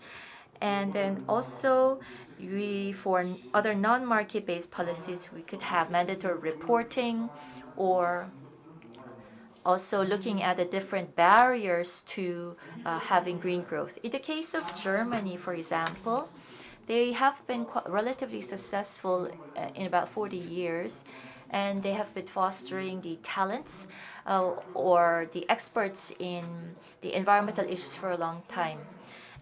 And then also, for other non-market-based policies, we could have mandatory reporting, or also looking at the different barriers to having green growth. In the case of Germany, for example, they have been relatively successful in about 40 years, and they have been fostering the talents or the experts in the environmental issues for a long time.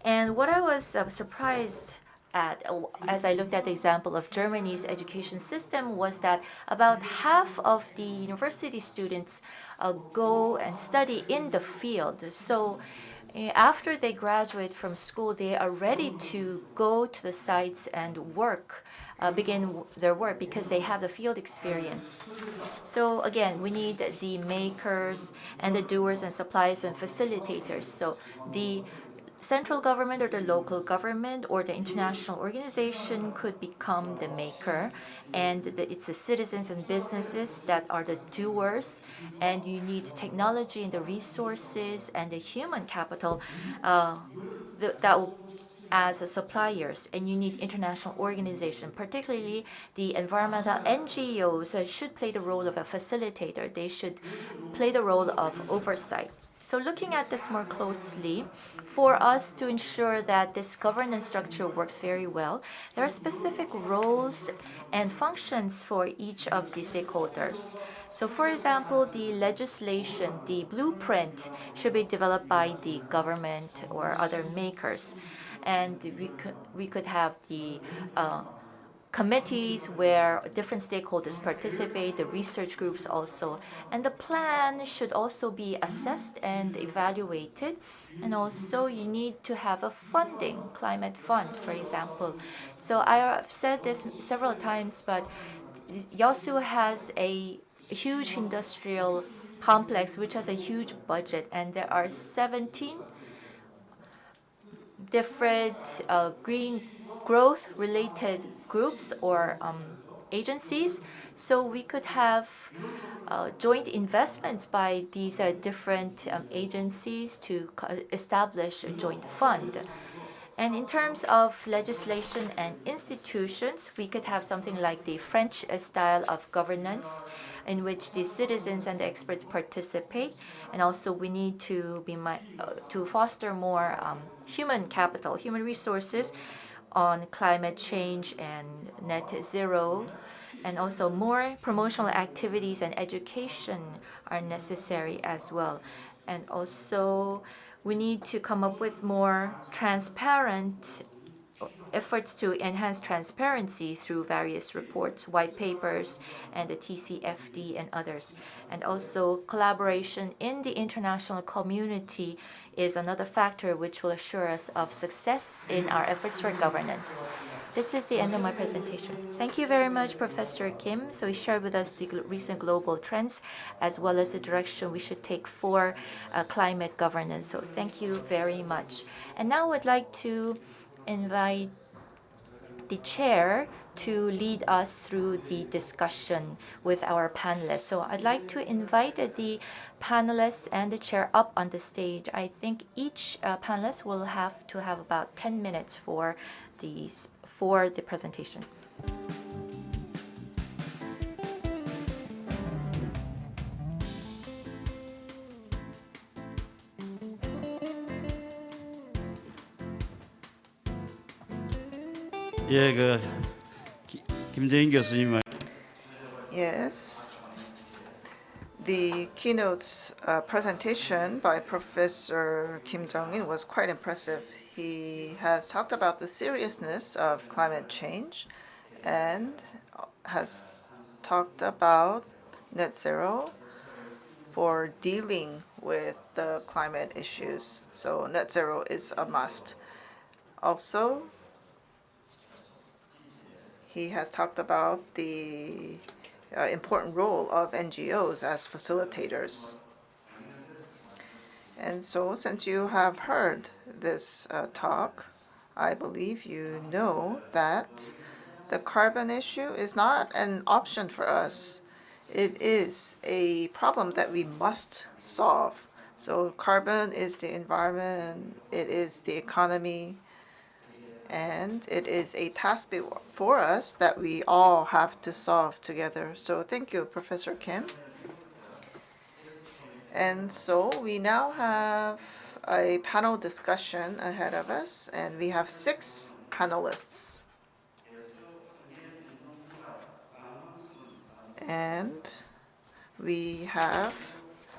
And what I was surprised at, as I looked at the example of Germany's education system, was that about half of the university students go and study in the field. So after they graduate from school, they are ready to go to the sites and begin their work because they have the field experience. So again, we need the makers and the doers and suppliers and facilitators. So the central government or the local government or the international organization could become the maker, and it's the citizens and businesses that are the doers, and you need technology and the resources and the human capital that will as suppliers, and you need international organization, particularly the environmental NGOs should play the role of a facilitator. They should play the role of oversight. So looking at this more closely, for us to ensure that this governance structure works very well, there are specific roles and functions for each of the stakeholders. So for example, the legislation, the blueprint should be developed by the government or other makers. And we could have the committees where different stakeholders participate, the research groups also. And the plan should also be assessed and evaluated. And also you need to have a funding, climate fund, for example. So I have said this several times, but YEOSU has a huge industrial complex which has a huge budget, and there are 17 different green growth related groups or agencies. So we could have joint investments by these different agencies to establish a joint fund. And in terms of legislation and institutions, we could have something like the French style of governance in which the citizens and the experts participate. And also we need to to foster more human capital, human resources on climate change and net zero. And also more promotional activities and education are necessary as well. And also we need to come up with more transparent efforts to enhance transparency through various reports, white papers, and the TCFD and others. And also collaboration in the international community is another factor which will assure us of success in our efforts for governance. This is the end of my presentation. Thank you very much, Professor Kim. So he shared with us the recent global trends as well as the direction we should take for climate governance. So thank you very much. And now I would like to invite the chair to lead us through the discussion with our panelists. So I'd like to invite the panelists and the chair up on the stage. I think each panelist will have to have about 10 minutes for the presentation. 예, 김재인 교수님. Yes. The keynote's presentation by Professor Kim Jong-in was quite impressive. He has talked about the seriousness of climate change and has talked about net zero for dealing with the climate issues. So net zero is a must. Also, he has talked about the important role of NGOs as facilitators. And so since you have heard this talk, I believe you know that the carbon issue is not an option for us. It is a problem that we must solve. So carbon is the environment, it is the economy, and it is a task for us that we all have to solve together. So thank you, Professor Kim. And so we now have a panel discussion ahead of us, and we have 6 panelists. And we have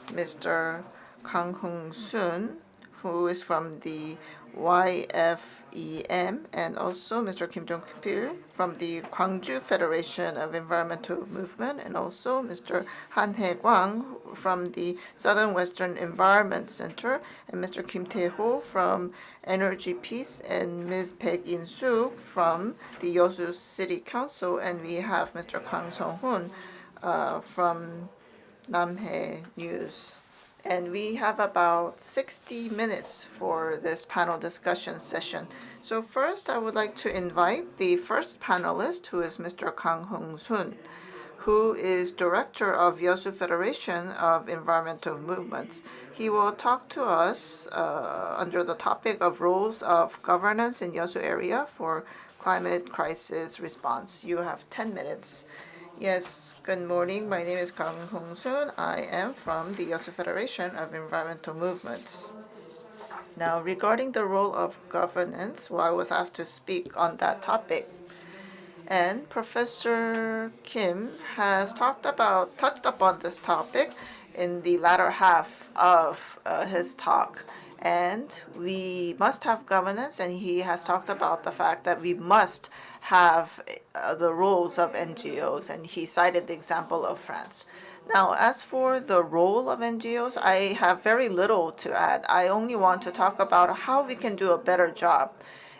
Mr. Kang Hong-soon, who is from the YFEM, and also Mr. Kim Jong-pil from the Gwangju Federation of Environmental Movement, and also Mr. Han Hae-kwang from the Southern Western Environment Center, and Mr. Kim Tae-ho from Energy Peace, and Ms. Baek In-suk from the YEOSU City Council, and we have Mr. Kang Sung-hoon from Namhae News. And we have about 60 minutes for this panel discussion session. So first, I would like to invite the first panelist, who is Mr. Kang Hong-soon, who is Director of YEOSU Federation of Environmental Movements. He will talk to us under the topic of roles of governance in YEOSU area for climate crisis response. You have 10 minutes. Yes, good morning. My name is Kang Hong-soon. I am from the YEOSU Federation of Environmental Movements. Now, regarding the role of governance, I was asked to speak on that topic. And Professor Kim has touched upon this topic in the latter half of his talk. And we must have governance, and he has talked about the fact that we must have the roles of NGOs, and he cited the example of France. Now, as for the role of NGOs, I have very little to add. I only want to talk about how we can do a better job.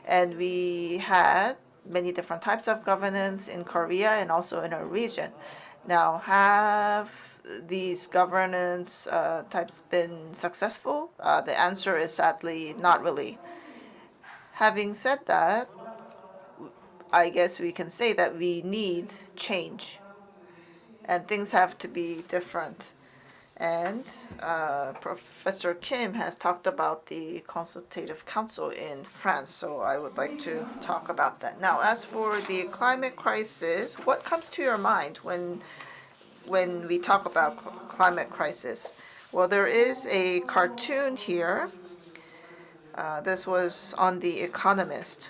And we had many different types of governance in Korea and also in our region. Now, have these governance types been successful? The answer is sadly not really. Having said that, I guess we can say that we need change, and things have to be different. And Professor Kim has talked about the Consultative Council in France, so I would like to talk about that. Now, as for the climate crisis, what comes to your mind when we talk about climate crisis? Well, there is a cartoon here. This was on The Economist.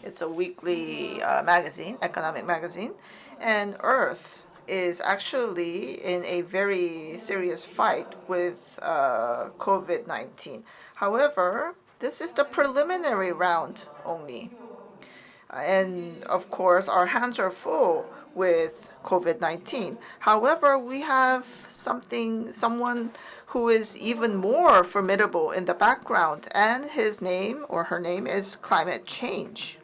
It's a weekly magazine, economic magazine, and Earth is actually in a very serious fight with COVID-19. However, this is the preliminary round only. And of course, our hands are full with COVID-19. However, we have someone who is even more formidable in the background, and his name or her name is climate change.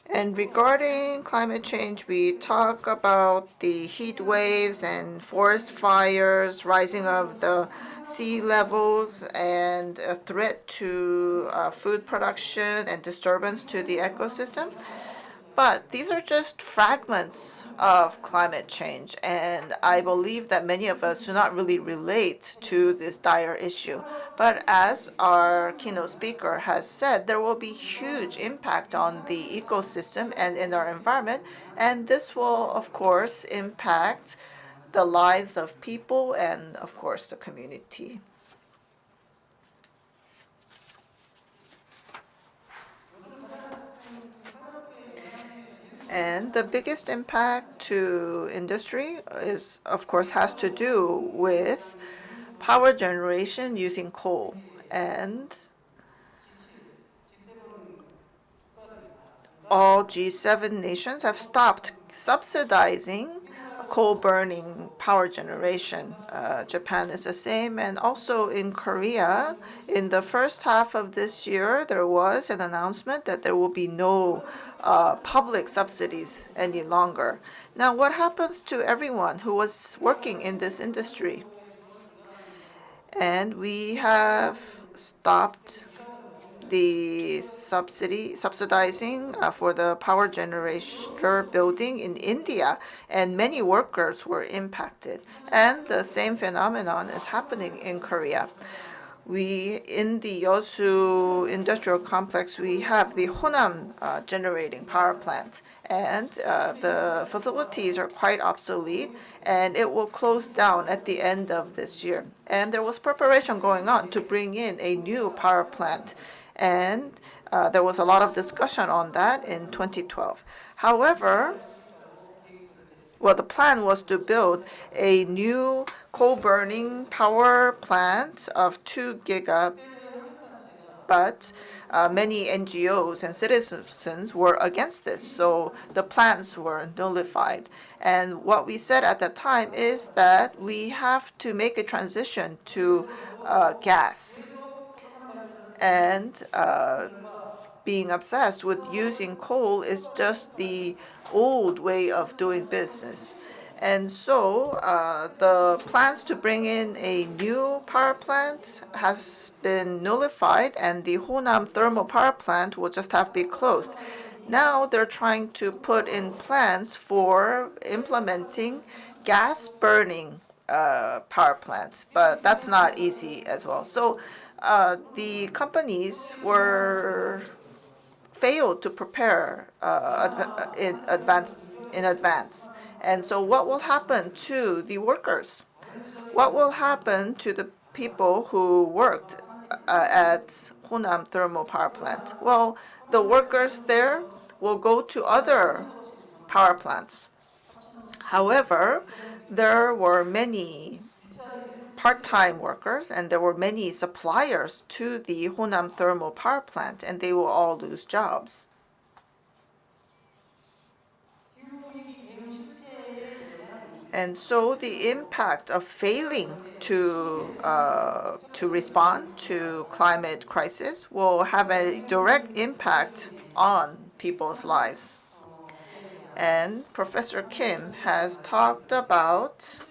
And regarding climate change, we talk about the heat waves and forest fires, rising of the sea levels, and a threat to food production and disturbance to the ecosystem. But these are just fragments of climate change, and I believe that many of us do not really relate to this dire issue. But as our keynote speaker has said, there will be huge impact on the ecosystem and in our environment, and this will, of course, impact the lives of people and, of course, the community. And the biggest impact to industry is, of course, has to do with power generation using coal. And all G7 nations have stopped subsidizing coal-burning power generation. Japan is the same, and also in Korea, in the first half of this year, there was an announcement that there will be no public subsidies any longer. Now, what happens to everyone who was working in this industry? And we have stopped the subsidizing for the power generator building in India, and many workers were impacted. And the same phenomenon is happening in Korea. In the YEOSU industrial complex, we have the Honam generating power plant, and the facilities are quite obsolete, and it will close down at the end of this year. And there was preparation going on to bring in a new power plant, and there was a lot of discussion on that in 2012. However, the plan was to build a new coal-burning power plant of 2 giga, but many NGOs and citizens were against this, so the plans were nullified. And what we said at that time is that we have to make a transition to gas. And being obsessed with using coal is just the old way of doing business. And so the plans to bring in a new power plant has been nullified, and the Honam thermal power plant will just have to be closed. Now they're trying to put in plans for implementing gas burning power plants, but that's not easy as well. So the companies failed to prepare in advance. And so what will happen to the workers? What will happen to the people who worked at Honam thermal power plant? Well, the workers there will go to other power plants. However, there were many part-time workers, and there were many suppliers to the Honam thermal power plant, and they will all lose jobs. And so the impact of failing to respond to climate crisis will have a direct impact on people's lives. And Professor Kim has talked about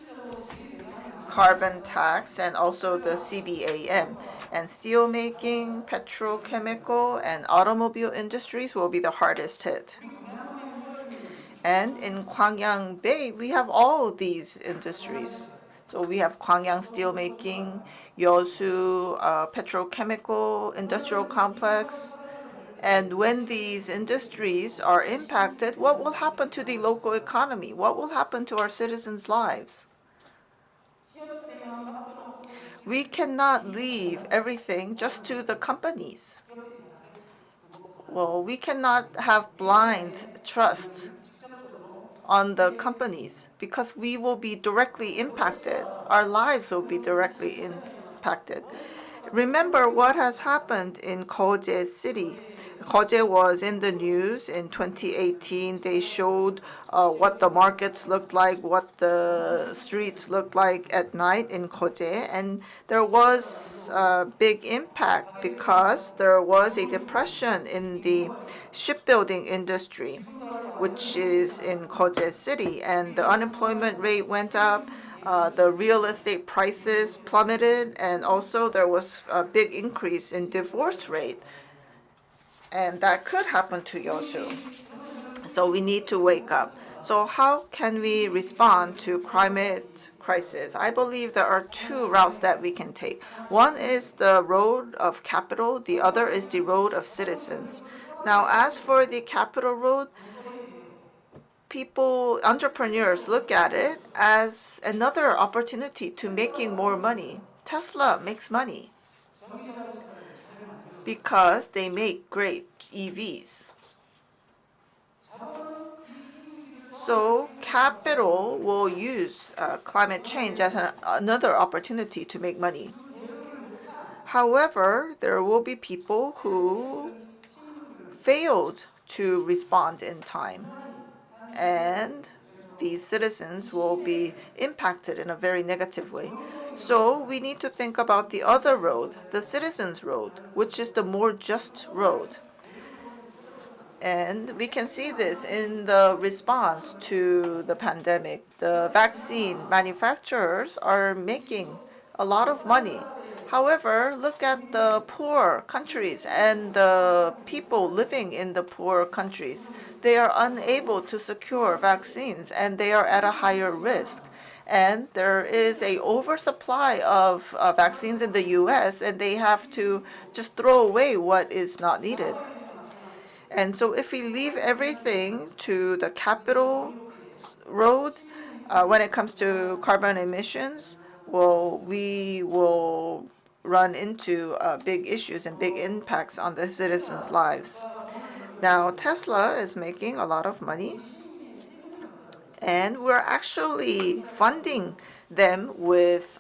carbon tax and also the CBAM. And steelmaking, petrochemical, and automobile industries will be the hardest hit. And in Gwangyang Bay, we have all these industries. So we have Gwangyang steelmaking, YEOSU petrochemical industrial complex. And when these industries are impacted, what will happen to the local economy? What will happen to our citizens' lives? We cannot leave everything just to the companies. Well, we cannot have blind trust on the companies because we will be directly impacted. Our lives will be directly impacted. Remember what has happened in Koje City. Koje was in the news in 2018. They showed what the markets looked like, what the streets looked like at night in Koje, and there was a big impact because there was a depression in the shipbuilding industry, which is in Koje City, and the unemployment rate went up. The real estate prices plummeted, and also there was a big increase in divorce rate. And that could happen to YEOSU. So we need to wake up. So how can we respond to climate crisis? I believe there are two routes that we can take. One is the road of capital. The other is the road of citizens. Now, as for the capital road, entrepreneurs look at it as another opportunity to making more money. Tesla makes money because they make great EVs. So capital will use climate change as another opportunity to make money. However, there will be people who failed to respond in time, and these citizens will be impacted in a very negative way. So we need to think about the other road, the citizens' road, which is the more just road. And we can see this in the response to the pandemic. The vaccine manufacturers are making a lot of money. However, look at the poor countries and the people living in the poor countries. They are unable to secure vaccines, and they are at a higher risk. And there is an oversupply of vaccines in the US, and they have to just throw away what is not needed. And so if we leave everything to the capital road, when it comes to carbon emissions, well, we will run into big issues and big impacts on the citizens' lives. Now, Tesla is making a lot of money, and we're actually funding them with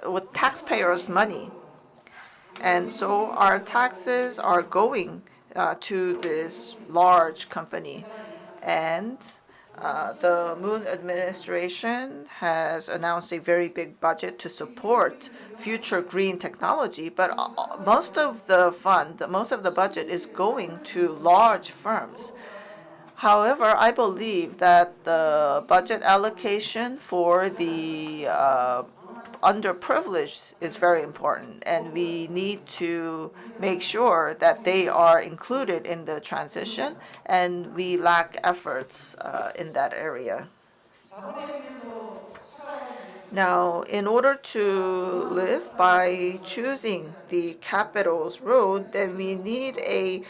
with taxpayers' money. And so our taxes are going to this large company. And the Moon administration has announced a very big budget to support future green technology, but most of the budget is going to large firms. However, I believe that the budget allocation for the underprivileged is very important, and we need to make sure that they are included in the transition, and we lack efforts in that area. Now, in order to live by choosing the capital's road, then we need a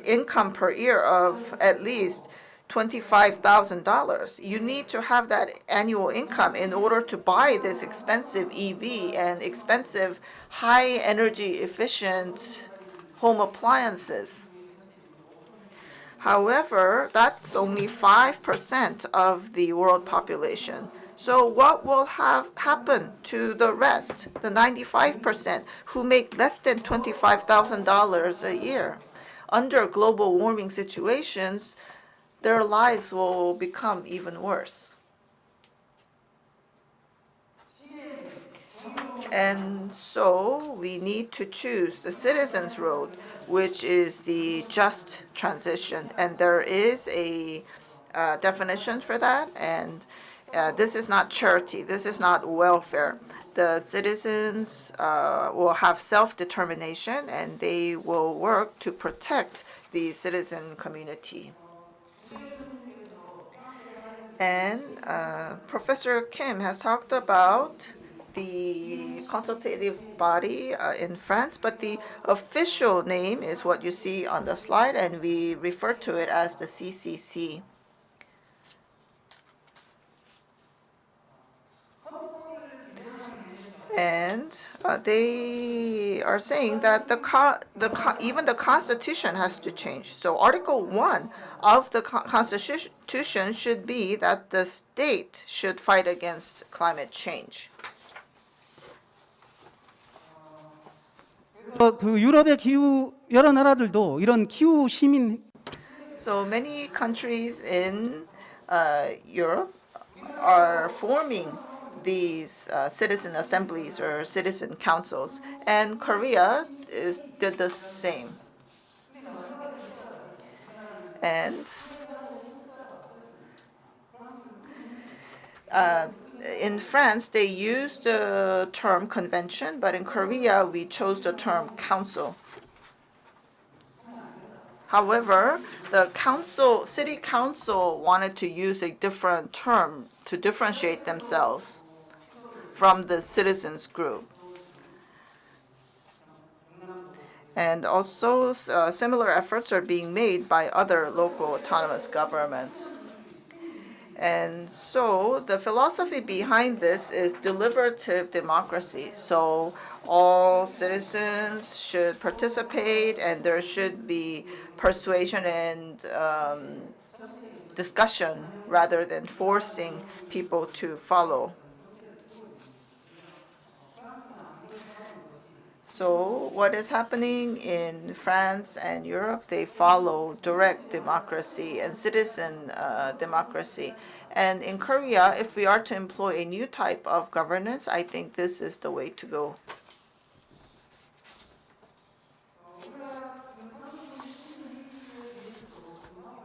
income per year of at least $25,000. You need to have that annual income in order to buy this expensive EV and expensive high energy efficient home appliances. However, that's only 5% of the world population. So what will happen to the rest, the 95% who make less than $25,000 a year? Under global warming situations, their lives will become even worse. And so we need to choose the citizens' road, which is the just transition. And there is a definition for that. And This is not charity. This is not welfare. The citizens will have self-determination, and they will work to protect the citizen community. And Professor Kim has talked about the consultative body in France, but the official name is what you see on the slide, and we refer to it as the CCC. And they are saying that even the Constitution has to change. So Article 1 of the Constitution should be that the state should fight against climate change. 그 유럽의 기후 여러 나라들도 이런 기후 시민 So many countries in Europe are forming these citizen assemblies or citizen councils, and Korea did the same. And in France, they used the term convention, but in Korea, we chose the term council. However, the city council wanted to use a different term to differentiate themselves from the citizens group. And also, similar efforts are being made by other local autonomous governments. And so the philosophy behind this is deliberative democracy. So all citizens should participate, and there should be persuasion and discussion rather than forcing people to follow. So what is happening in France and Europe, they follow direct democracy and citizen democracy. And in Korea, if we are to employ a new type of governance, I think this is the way to go.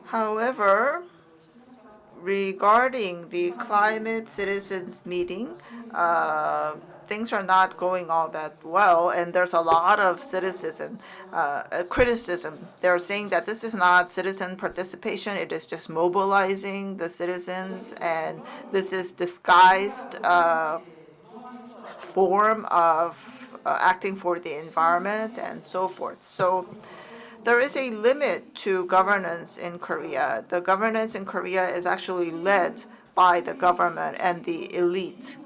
However, regarding the climate citizens meeting, things are not going all that well, and there's a lot of criticism. They're saying that this is not citizen participation, it is just mobilizing the citizens, and this is disguised form of acting for the environment and so forth. So there is a limit to governance in Korea. The governance in Korea is actually led by the government and the elite.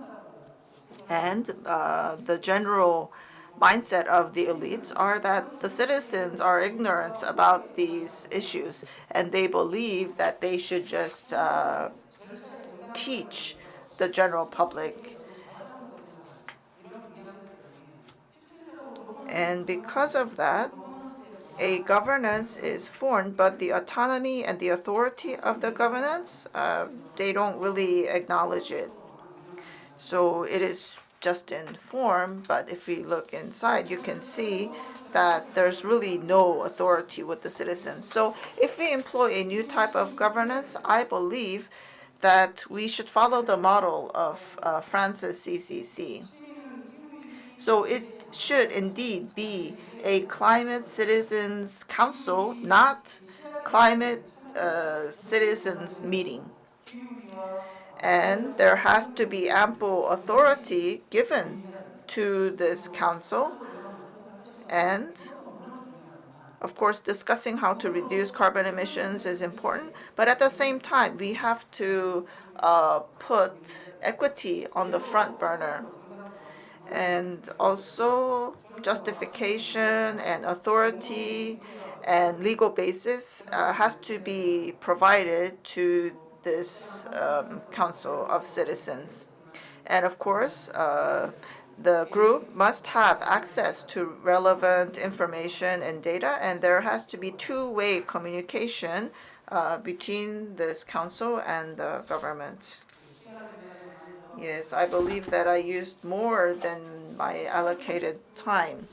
And the general mindset of the elites are that the citizens are ignorant about these issues, and they believe that they should just teach the general public. And because of that, a governance is formed, but the autonomy and the authority of the governance, they don't really acknowledge it. So it is just in form, but if we look inside, you can see that there's really no authority with the citizens. So if we employ a new type of governance, I believe that we should follow the model of France's CCC. So it should indeed be a climate citizens council, not climate citizens meeting. And there has to be ample authority given to this council. And of course, discussing how to reduce carbon emissions is important. But at the same time, we have to put equity on the front burner. And also justification and authority and legal basis has to be provided to this Council of Citizens. And of course, the group must have access to relevant information and data, and there has to be two-way communication between this council and the government. Yes, I believe that I used more than my allocated time.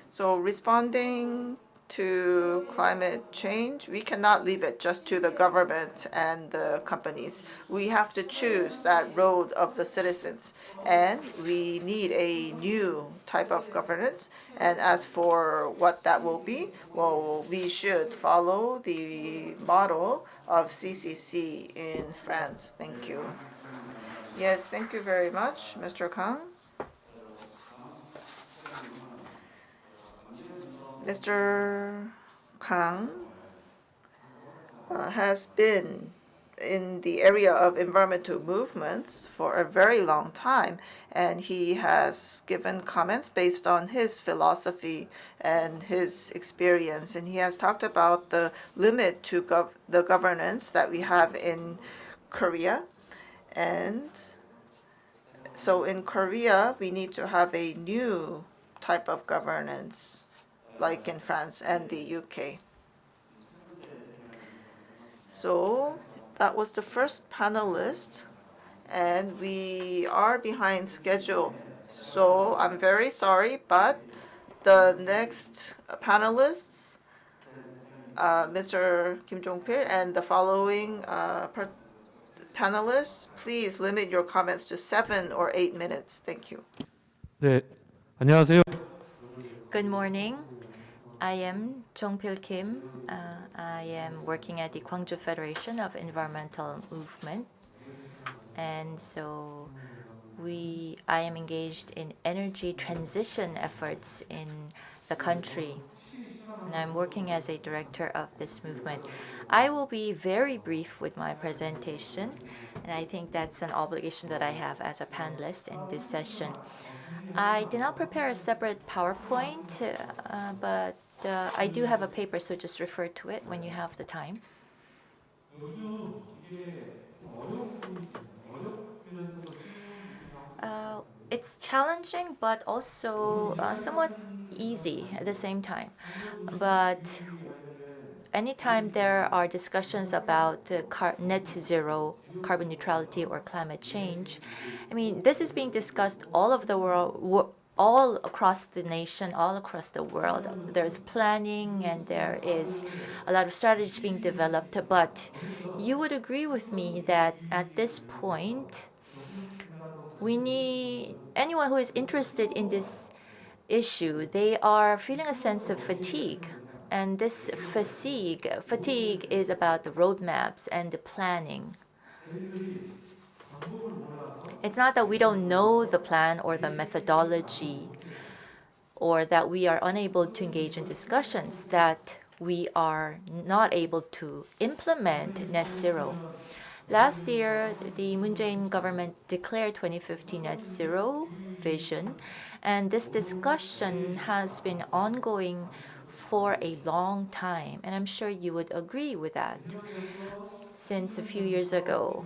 So responding to climate change, we cannot leave it just to the government and the companies. We have to choose that road of the citizens, and we need a new type of governance. And as for what that will be, well, we should follow the model of CCC in France. Thank you. Yes, thank you very much, Mr. Kang. Mr. Kang has been in the area of environmental movements for a very long time, and he has given comments based on his philosophy and his experience. And he has talked about the limit to the governance that we have in Korea. And so in Korea, we need to have a new type of governance, like in France and the UK. So that was the first panelist, and we are behind schedule. So I'm very sorry, but the next panelists, Mr. Kim Jong-pil, and the following panelists, please limit your comments to 7 or 8 minutes. Thank you. 네, 안녕하세요. Good morning. I am Jong-pil Kim. I am working at the Gwangju Federation of Environmental Movement. And so I am engaged in energy transition efforts in the country. And I'm working as a director of this movement. I will be very brief with my presentation, and I think that's an obligation that I have as a panelist in this session. I did not prepare a separate PowerPoint, but I do have a paper, so just refer to it when you have the time. It's challenging, but also somewhat easy at the same time. But anytime there are discussions about net zero, carbon neutrality, or climate change, I mean, this is being discussed all over the world, all across the nation, all across the world. There's planning and there is a lot of strategies being developed. But you would agree with me that at this point, we need anyone who is interested in this issue, they are feeling a sense of fatigue. And this fatigue is about the roadmaps and the planning. It's not that we don't know the plan or the methodology, or that we are unable to engage in discussions, that we are not able to implement net zero. Last year, the Moon Jae-in government declared 2050 net zero vision, and this discussion has been ongoing for a long time, and I'm sure you would agree with that. Since a few years ago,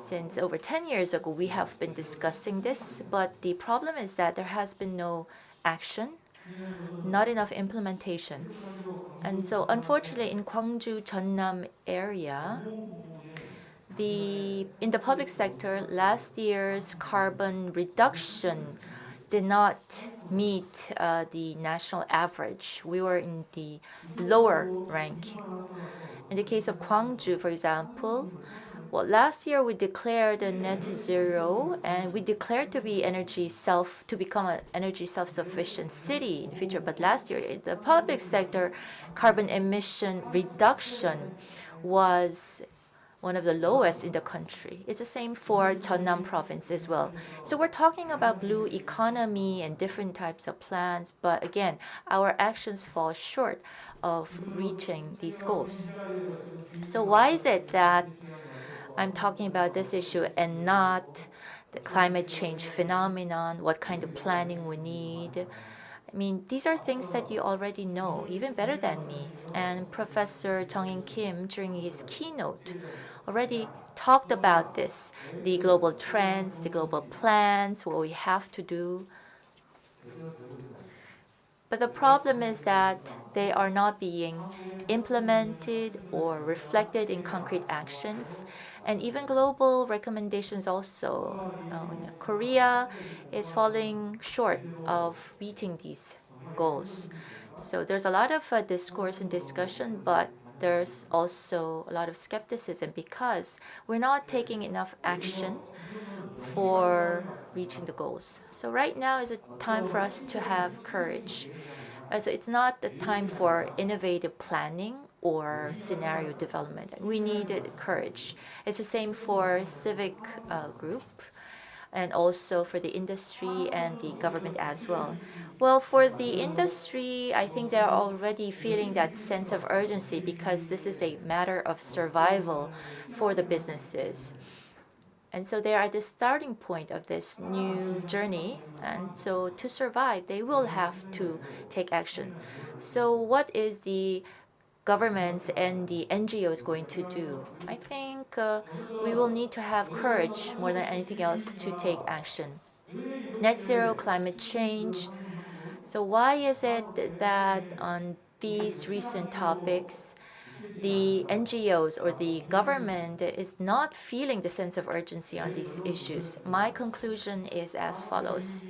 since over 10 years ago, we have been discussing this, but the problem is that there has been no action, not enough implementation. And so unfortunately, in Gwangju, Jeonnam area, in the public sector, last year's carbon reduction did not meet the national average. We were in the lower ranking. In the case of Gwangju, for example, well, last year we declared a net zero, and we declared to become an energy self-sufficient city in the future. But last year, the public sector carbon emission reduction was one of the lowest in the country. It's the same for Jeonnam province as well. So we're talking about blue economy and different types of plans, but again, our actions fall short of reaching these goals. So why is it that I'm talking about this issue and not the climate change phenomenon, what kind of planning we need? I mean, these are things that you already know, even better than me. And Professor Jong-in Kim, during his keynote, already talked about this, the global trends, the global plans, what we have to do. But the problem is that they are not being implemented or reflected in concrete actions. And even global recommendations also. Korea is falling short of meeting these goals. So there's a lot of discourse and discussion, but there's also a lot of skepticism because we're not taking enough action for reaching the goals. So right now is a time for us to have courage. So it's not the time for innovative planning or scenario development. We need courage. It's the same for civic group and also for the industry and the government as well. Well, for the industry, I think they're already feeling that sense of urgency because this is a matter of survival for the businesses. And so they are at the starting point of this new journey. And so to survive, they will have to take action. So what is the governments and the NGOs going to do? I think we will need to have courage more than anything else to take action. Net zero, climate change. So why is it that on these recent topics, the NGOs or the government is not feeling the sense of urgency on these issues? My conclusion is as follows.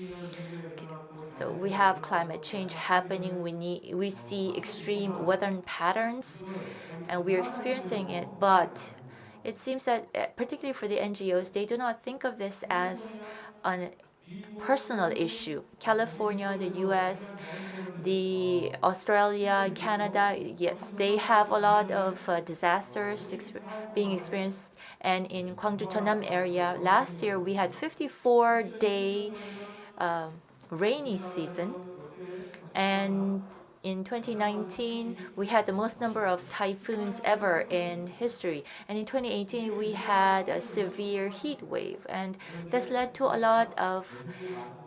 So we have climate change happening. We see extreme weather patterns, and we're experiencing it. But it seems that, particularly for the NGOs, they do not think of this as a personal issue. California, the U.S., the Australia, Canada, yes, they have a lot of disasters being experienced. And in Gwangju Cheonam area, last year we had 54-day rainy season, and in 2019 we had the most number of typhoons ever in history, and in 2018 we had a severe heat wave, and this led to a lot of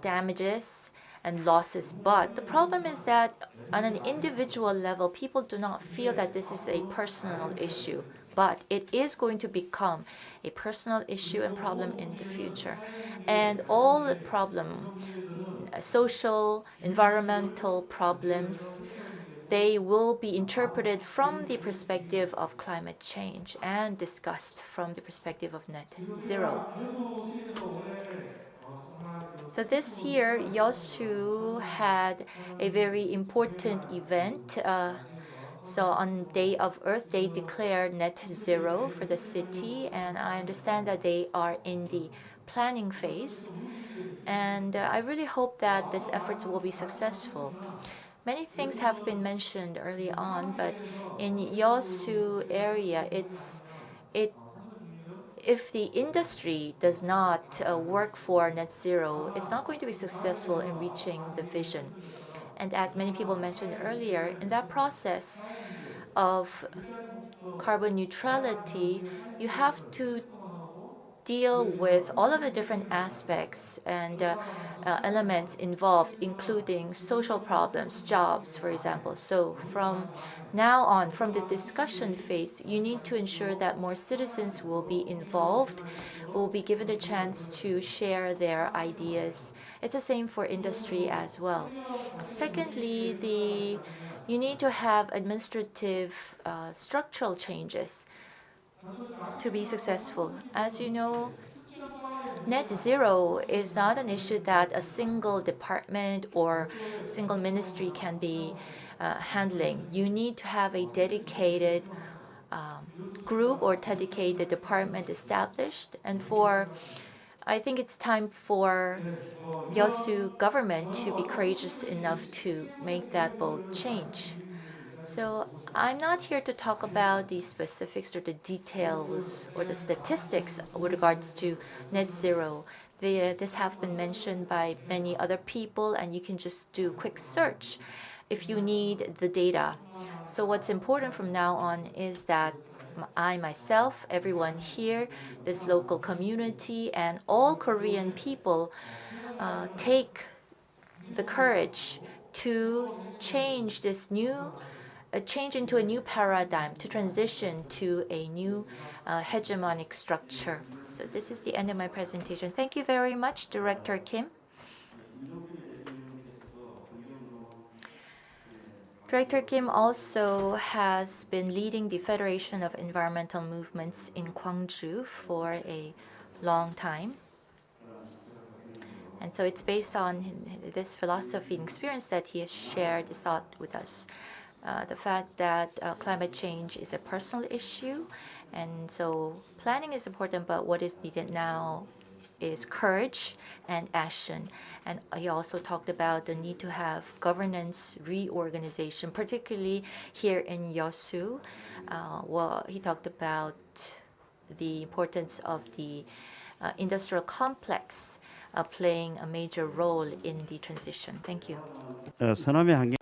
damages and losses. But the problem is that on an individual level, people do not feel that this is a personal issue, but it is going to become a personal issue and problem in the future. And all the social, environmental problems, they will be interpreted from the perspective of climate change and discussed from the perspective of net zero. So this year, YEOSU had a very important event. So on Day of Earth, they declared net zero for the city, and I understand that they are in the planning phase. And I really hope that this effort will be successful. Many things have been mentioned early on, but in YEOSU area, if the industry does not work for net zero, it's not going to be successful in reaching the vision. And as many people mentioned earlier, in that process of carbon neutrality, you have to deal with all of the different aspects and elements involved, including social problems, jobs, for example. So from now on, from the discussion phase, you need to ensure that more citizens will be involved, will be given a chance to share their ideas. It's the same for industry as well. Secondly, you need to have administrative structural changes to be successful. As you know, net zero is not an issue that a single department or single ministry can be handling. You need to have a dedicated group or dedicated department established. And I think it's time for YEOSU government to be courageous enough to make that bold change. So I'm not here to talk about the specifics or the details or the statistics with regards to net zero. This have been mentioned by many other people, and you can just do a quick search if you need the data. So what's important from now on is that I myself, everyone here, this local community, and all Korean people take the courage to change into a new paradigm, to transition to a new hegemonic structure. So this is the end of my presentation. Thank you very much, Director Kim. Director Kim also has been leading the Federation of Environmental Movements in Gwangju for a long time. And so it's based on this philosophy and experience that he has shared this thought with us. The fact that climate change is a personal issue, and so planning is important, but what is needed now is courage and action. And he also talked about the need to have governance reorganization, particularly here in YEOSU. Well, he talked about the importance of the industrial complex playing a major role in the transition. Thank you. 서남의 환경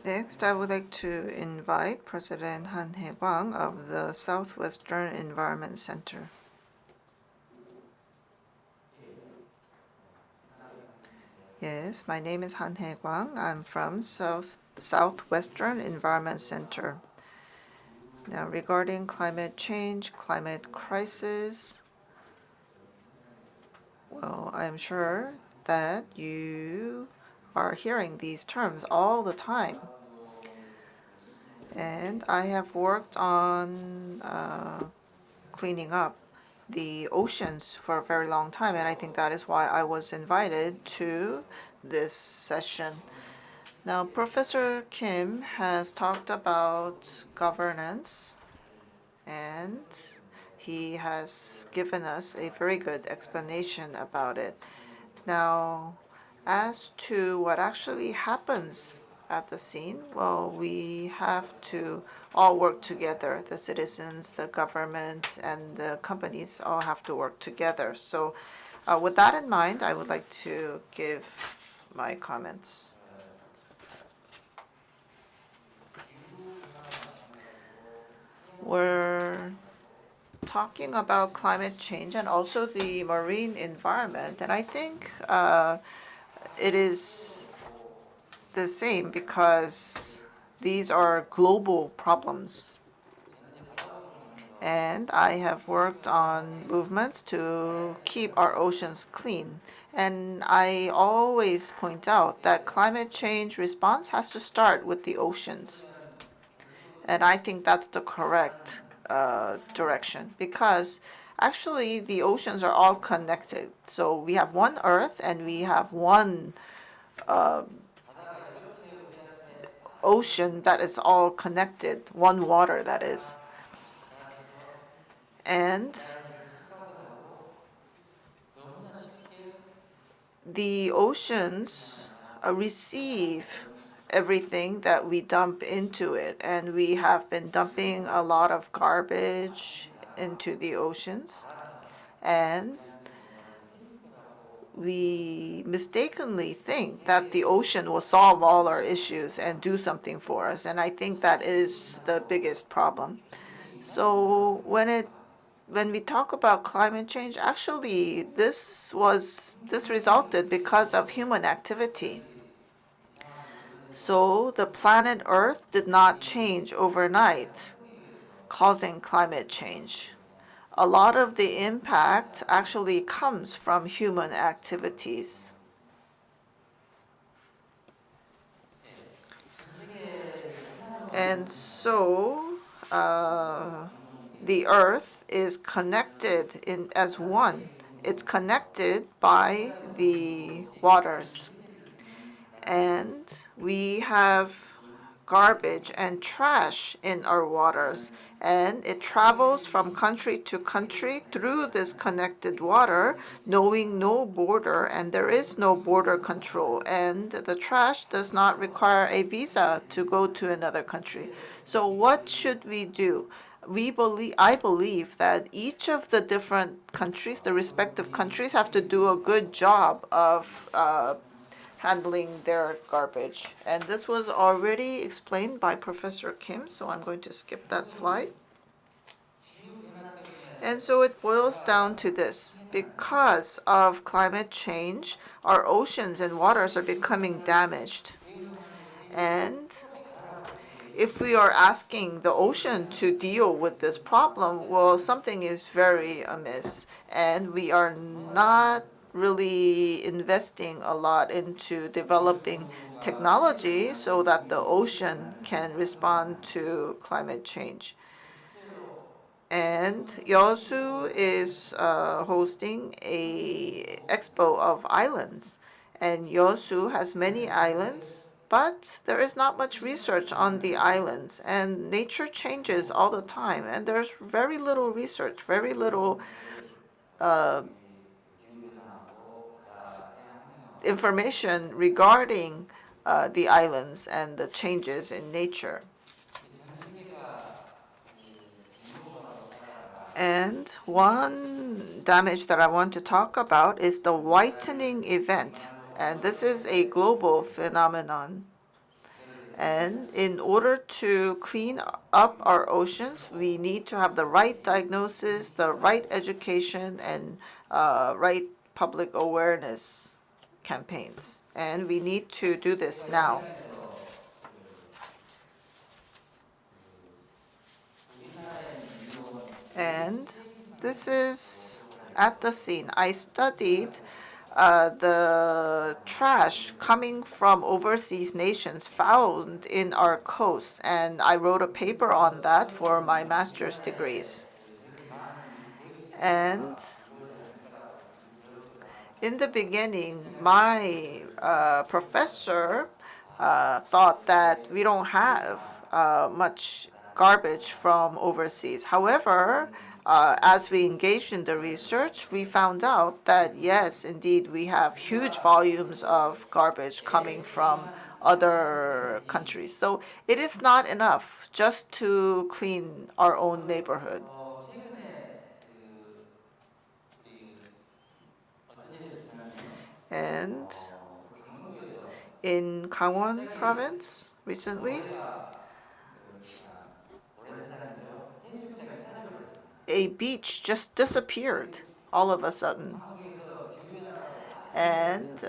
Next, I would like to invite President Han Hae-kwang of the Southwestern Environment Center. Yes, my name is Han Hae-kwang. I'm from Southwestern Environment Center. Now, regarding climate change, climate crisis, well, I'm sure that you are hearing these terms all the time. And I have worked on cleaning up the oceans for a very long time, and I think that is why I was invited to this session. Now, Professor Kim has talked about governance, and he has given us a very good explanation about it. Now, as to what actually happens at the scene, well, we have to all work together. The citizens, the government, and the companies all have to work together. So with that in mind, I would like to give my comments. We're talking about climate change and also the marine environment, and I think it is the same because these are global problems. And I have worked on movements to keep our oceans clean. And I always point out that climate change response has to start with the oceans. And I think that's the correct direction because actually the oceans are all connected. So we have one Earth and we have one ocean that is all connected, one water that is. And the oceans receive everything that we dump into it, and we have been dumping a lot of garbage into the oceans, and we mistakenly think that the ocean will solve all our issues and do something for us, and I think that is the biggest problem. So when we talk about climate change, actually this resulted because of human activity. So the planet Earth did not change overnight, causing climate change. A lot of the impact actually comes from human activities. And so the Earth is connected as one. It's connected by the waters. And we have garbage and trash in our waters, and it travels from country to country through this connected water, knowing no border, and there is no border control, and the trash does not require a visa to go to another country. So what should we do? I believe that each of the different countries, the respective countries, have to do a good job of handling their garbage. And this was already explained by Professor Kim, so I'm going to skip that slide. And so it boils down to this. Because of climate change, our oceans and waters are becoming damaged. And if we are asking the ocean to deal with this problem, well, something is very amiss. And we are not really investing a lot into developing technology so that the ocean can respond to climate change. And YEOSU is hosting a expo of islands. And YEOSU has many islands, but there is not much research on the islands. And nature changes all the time. And there's very little research, very little information regarding the islands and the changes in nature. And one damage that I want to talk about is the whitening event. And this is a global phenomenon. And in order to clean up our oceans, we need to have the right diagnosis, the right education, and right public awareness campaigns. And we need to do this now. And this is at the scene. I studied the trash coming from overseas nations found in our coasts, and I wrote a paper on that for my master's degrees. And in the beginning, my professor thought that we don't have much garbage from overseas. However, as we engaged in the research, we found out that yes, indeed, we have huge volumes of garbage coming from other countries. So it is not enough just to clean our own neighborhood. And in Gangwon province recently, a beach just disappeared all of a sudden. And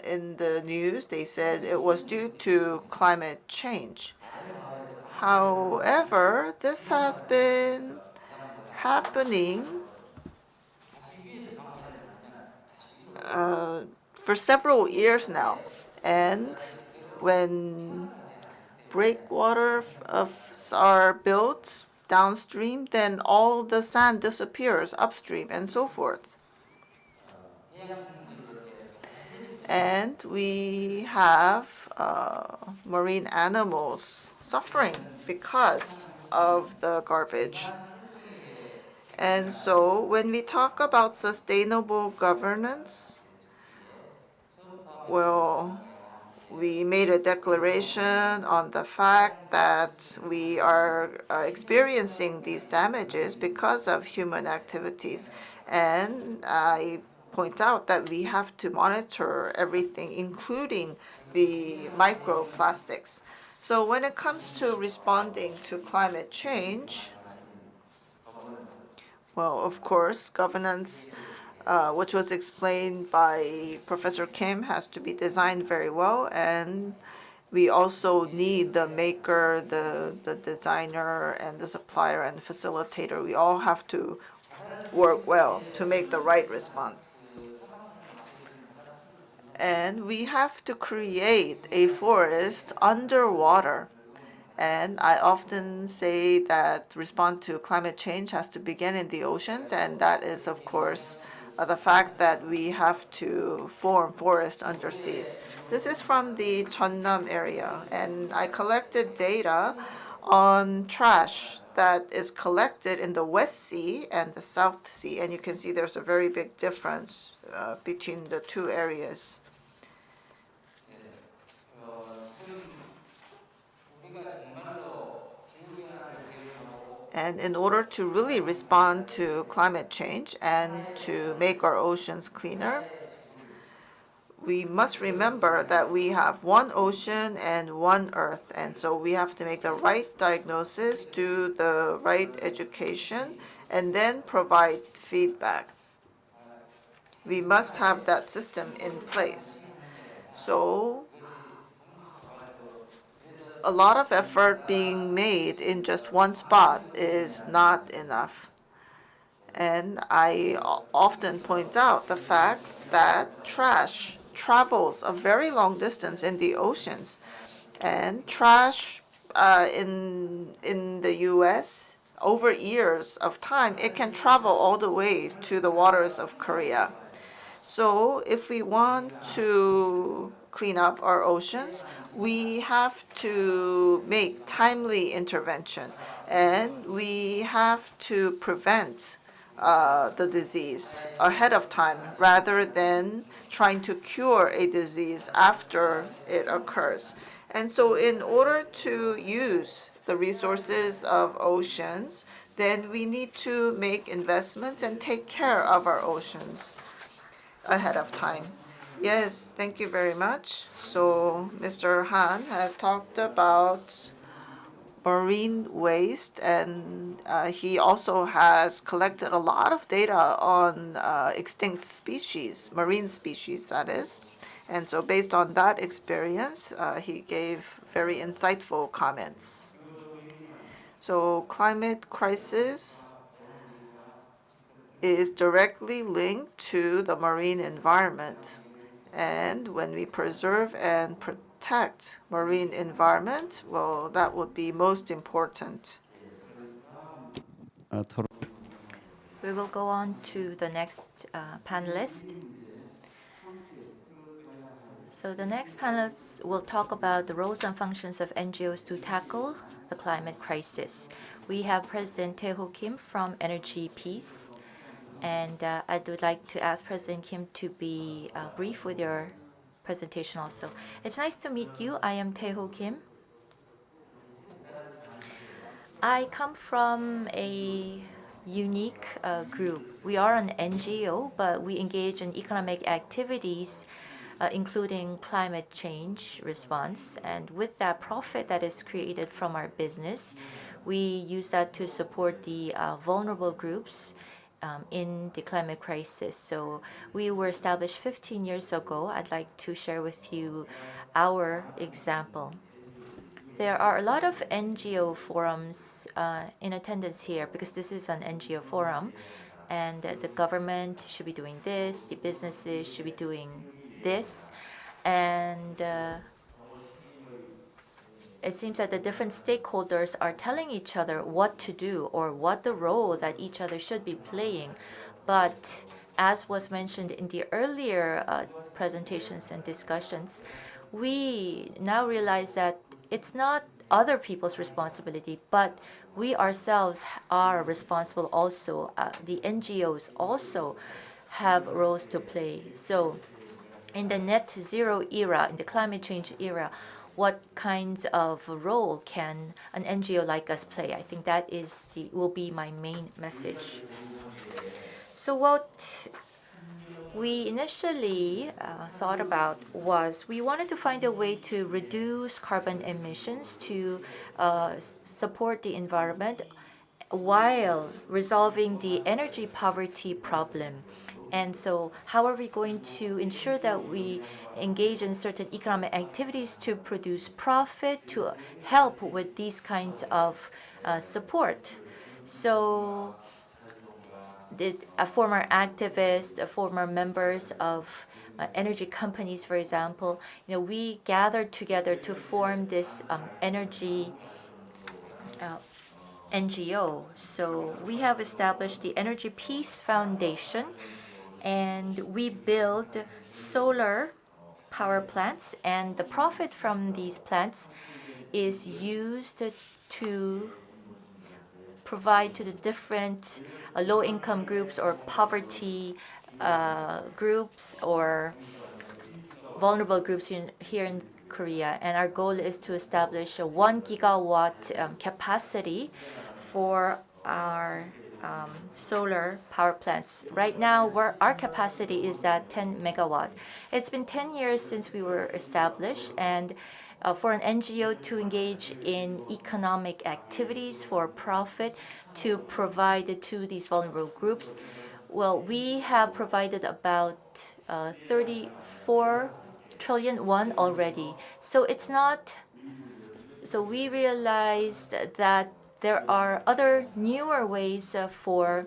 in the news, they said it was due to climate change. However, this has been happening for several years now. And when breakwaters are built downstream, then all the sand disappears upstream and so forth. And we have marine animals suffering because of the garbage. And so when we talk about sustainable governance, well, we made a declaration on the fact that we are experiencing these damages because of human activities. And I point out that we have to monitor everything, including the microplastics. So when it comes to responding to climate change, well, of course, governance, which was explained by Professor Kim, has to be designed very well. And we also need the maker, the designer, and the supplier and the facilitator. We all have to work well to make the right response. And we have to create a forest underwater. And I often say that response to climate change has to begin in the oceans, and that is, of course, the fact that we have to form forests underseas. This is from the Jeonnam area, and I collected data on trash that is collected in the West Sea and the South Sea, and you can see there's a very big difference between the two areas. And in order to really respond to climate change and to make our oceans cleaner, we must remember that we have one ocean and one earth. And so we have to make the right diagnosis, do the right education, and then provide feedback. We must have that system in place. So a lot of effort being made in just one spot is not enough. And I often point out the fact that trash travels a very long distance in the oceans. And trash in the US over years of time, it can travel all the way to the waters of Korea. So if we want to clean up our oceans, we have to make timely intervention, and we have to prevent the disease ahead of time rather than trying to cure a disease after it occurs. And so in order to use the resources of oceans, then we need to make investments and take care of our oceans ahead of time. Yes, thank you very much. So Mr. Han has talked about marine waste, and he also has collected a lot of data on extinct species, marine species, that is. And so based on that experience, he gave very insightful comments. So climate crisis is directly linked to the marine environment. And when we preserve and protect marine environment, well, that would be most important. We will go on to the next panelist. So the next panelists will talk about the roles and functions of NGOs to tackle the climate crisis. We have President Tae-ho Kim from Energy Peace. And I would like to ask President Kim to be brief with your presentation also. It's nice to meet you. I am Tae-ho Kim. I come from a unique group. We are an NGO, but we engage in economic activities including climate change response. And with that profit that is created from our business, we use that to support the vulnerable groups in the climate crisis. So we were established 15 years ago. I'd like to share with you our example. There are a lot of NGO forums in attendance here because this is an NGO forum, and the government should be doing this, the businesses should be doing this, and it seems that the different stakeholders are telling each other what to do or what the role that each other should be playing. But as was mentioned in the earlier presentations and discussions, we now realize that it's not other people's responsibility, but we ourselves are responsible also. The NGOs also have roles to play. So in the net zero era, in the climate change era, what kinds of role can an NGO like us play? I think that will be my main message. So what we initially thought about was we wanted to find a way to reduce carbon emissions to support the environment while resolving the energy poverty problem. And so how are we going to ensure that we engage in certain economic activities to produce profit, to help with these kinds of support? So a former activist, former members of energy companies, for example, we gathered together to form this energy NGO. So we have established the Energy Peace Foundation, and we build solar power plants, and the profit from these plants is used to provide to the different low-income groups or poverty groups or vulnerable groups here in Korea. And our goal is to establish a 1 gigawatt capacity for our solar power plants. Right now, our capacity is at 10 megawatt. It's been 10 years since we were established, and for an NGO to engage in economic activities for profit to provide to these vulnerable groups, well, we have provided about 34 trillion won already. So it's not. So we realized that there are other newer ways for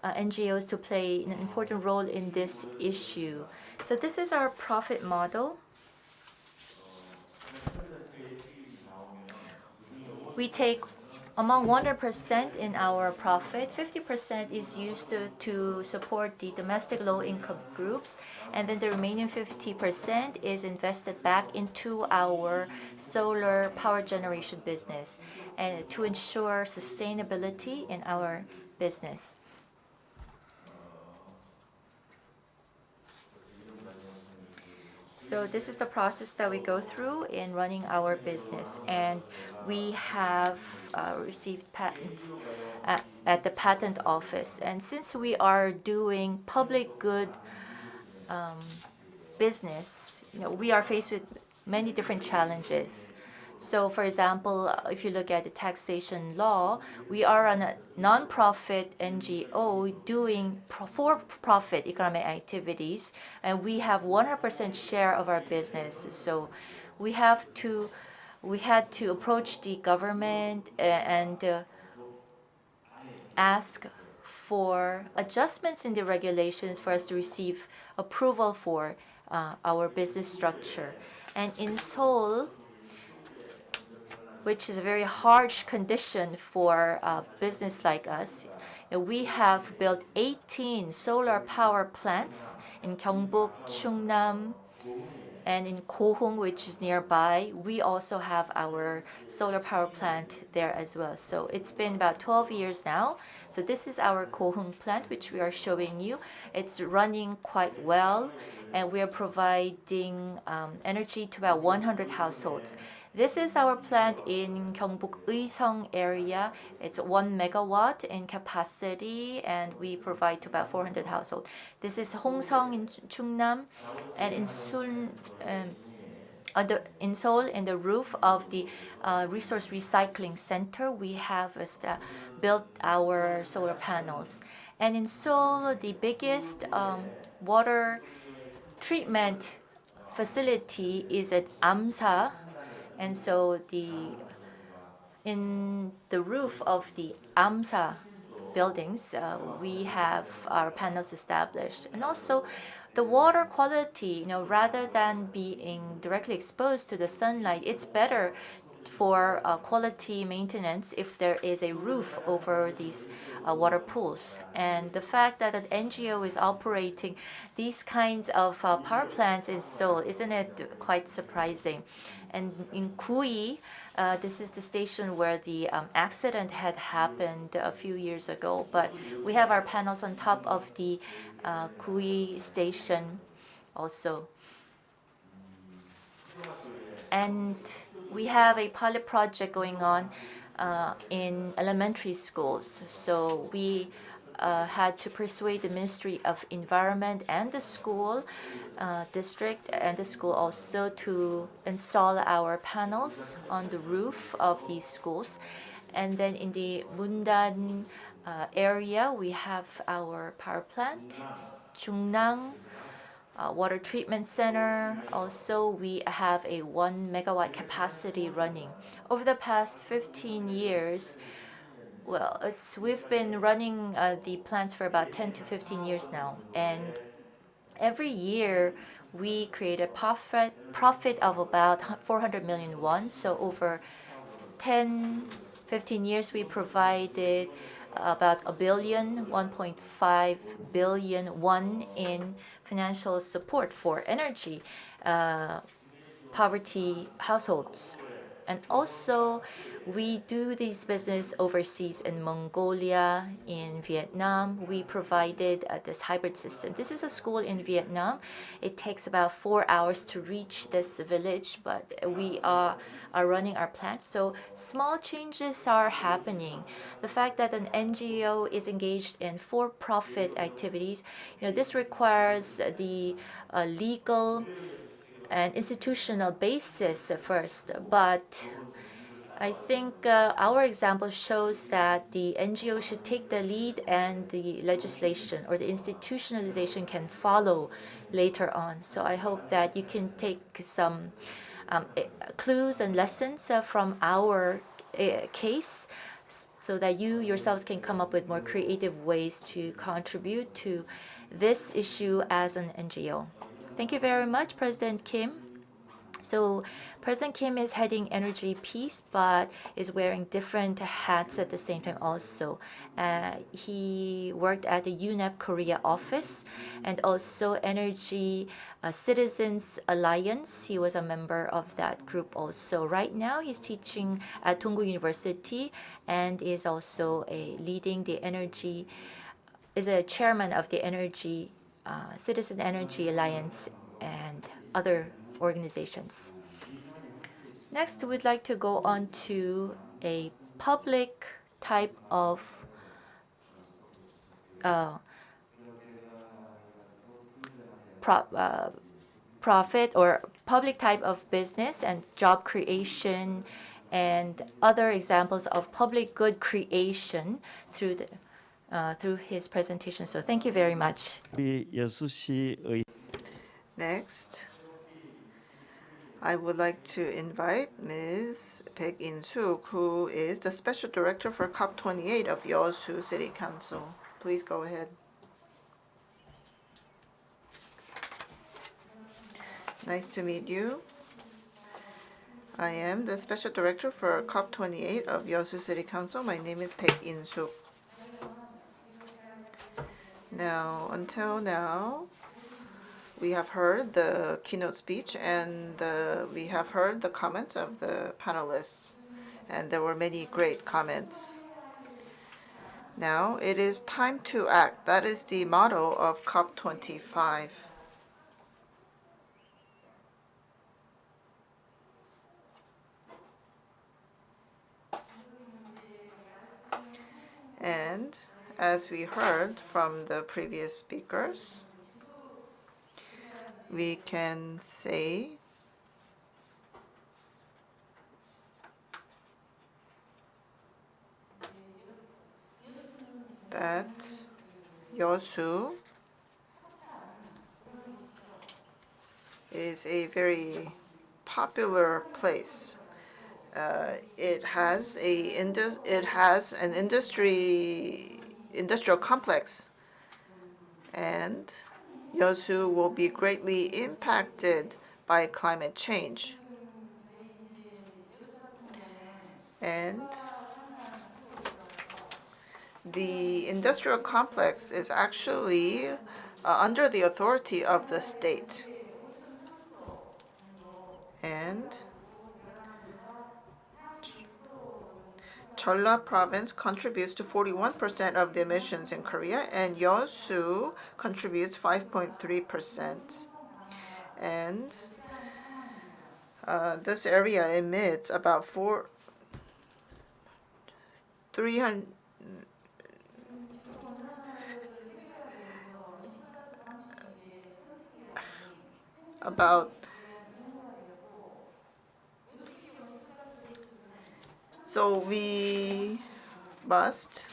NGOs to play an important role in this issue. So this is our profit model. We take Among 100% in our profit, 50% is used to support the domestic low-income groups, and then the remaining 50% is invested back into our solar power generation business and to ensure sustainability in our business. So this is the process that we go through in running our business, and we have received patents at the patent office. And since we are doing public good business, we are faced with many different challenges. So for example, if you look at the taxation law, we are a non-profit NGO doing for-profit economic activities, and we have 100% share of our business. So we had to approach the government and ask for adjustments in the regulations for us to receive approval for our business structure. And in Seoul, which is a very harsh condition for a business like us, we have built 18 solar power plants in Gyeongbuk, Chungnam, and in Kohung, which is nearby. We also have our solar power plant there as well. So it's been about 12 years now. So this is our Kohung plant, which we are showing you. It's running quite well, and we are providing energy to about 100 households. This is our plant in Gyeongbuk Uiseong area. It's 1 megawatt in capacity, and we provide to about 400 households. This is Hongseong in Chungnam, and in Seoul, in the roof of the resource recycling center, we have built our solar panels. And in Seoul, the biggest water treatment facility is at Amsa. And so in the roof of the AMSA buildings, we have our panels established. And also the water quality, rather than being directly exposed to the sunlight, it's better for quality maintenance if there is a roof over these water pools. And the fact that an NGO is operating these kinds of power plants in Seoul, isn't it quite surprising? And in Kui, this is the station where the accident had happened a few years ago. But we have our panels on top of the Kui station also. And we have a pilot project going on in elementary schools. So we had to persuade the Ministry of Environment and the school district and the school also to install our panels on the roof of these schools. And then in the Mundan area, we have our power plant, Jungnang water treatment center. Also, we have a 1 megawatt capacity running. Over the past 15 years, well, we've been running the plants for about 10 to 15 years now, and every year we create a profit of about 400 million won. So over 10-15 years, we provided about 1.5 billion won in financial support for energy poverty households. And also, we do this business overseas in Mongolia, in Vietnam. We provided this hybrid system. This is a school in Vietnam. It takes about 4 hours to reach this village, but we are running our plant. So small changes are happening. The fact that an NGO is engaged in for-profit activities, this requires the legal and institutional basis first, but I think our example shows that the NGO should take the lead and the legislation or the institutionalization can follow later on. So I hope that you can take some clues and lessons from our case so that you yourselves can come up with more creative ways to contribute to this issue as an NGO. Thank you very much, President Kim. So President Kim is heading energy peace, but is wearing different hats at the same time also. He worked at the UNEP Korea office and also Energy Citizens Alliance. He was a member of that group also. Right now, he's teaching at Dongguk University and is also leading the energy, is a chairman of the Energy Citizen Energy Alliance and other organizations. Next, we'd like to go on to a public type of profit or public type of business and job creation and other examples of public good creation through his presentation. So thank you very much. 우리 여수시의 Next, I would like to invite Ms. Baek In-suk, who is the Special Director for COP28 of YEOSU City Council. Please go ahead. Nice to meet you. I am the Special Director for COP28 of YEOSU City Council. My name is Baek In-suk. Now, until now, we have heard the keynote speech and we have heard the comments of the panelists, and there were many great comments. Now it is time to act. That is the motto of COP25. And as we heard from the previous speakers, we can say that YEOSU is a very popular place. It has an industrial complex, and YEOSU will be greatly impacted by climate change. And the industrial complex is actually under the authority of the state. And Jeolla province contributes to 41% of the emissions in Korea, and YEOSU contributes 5.3%. And this area emits about 300 about so we must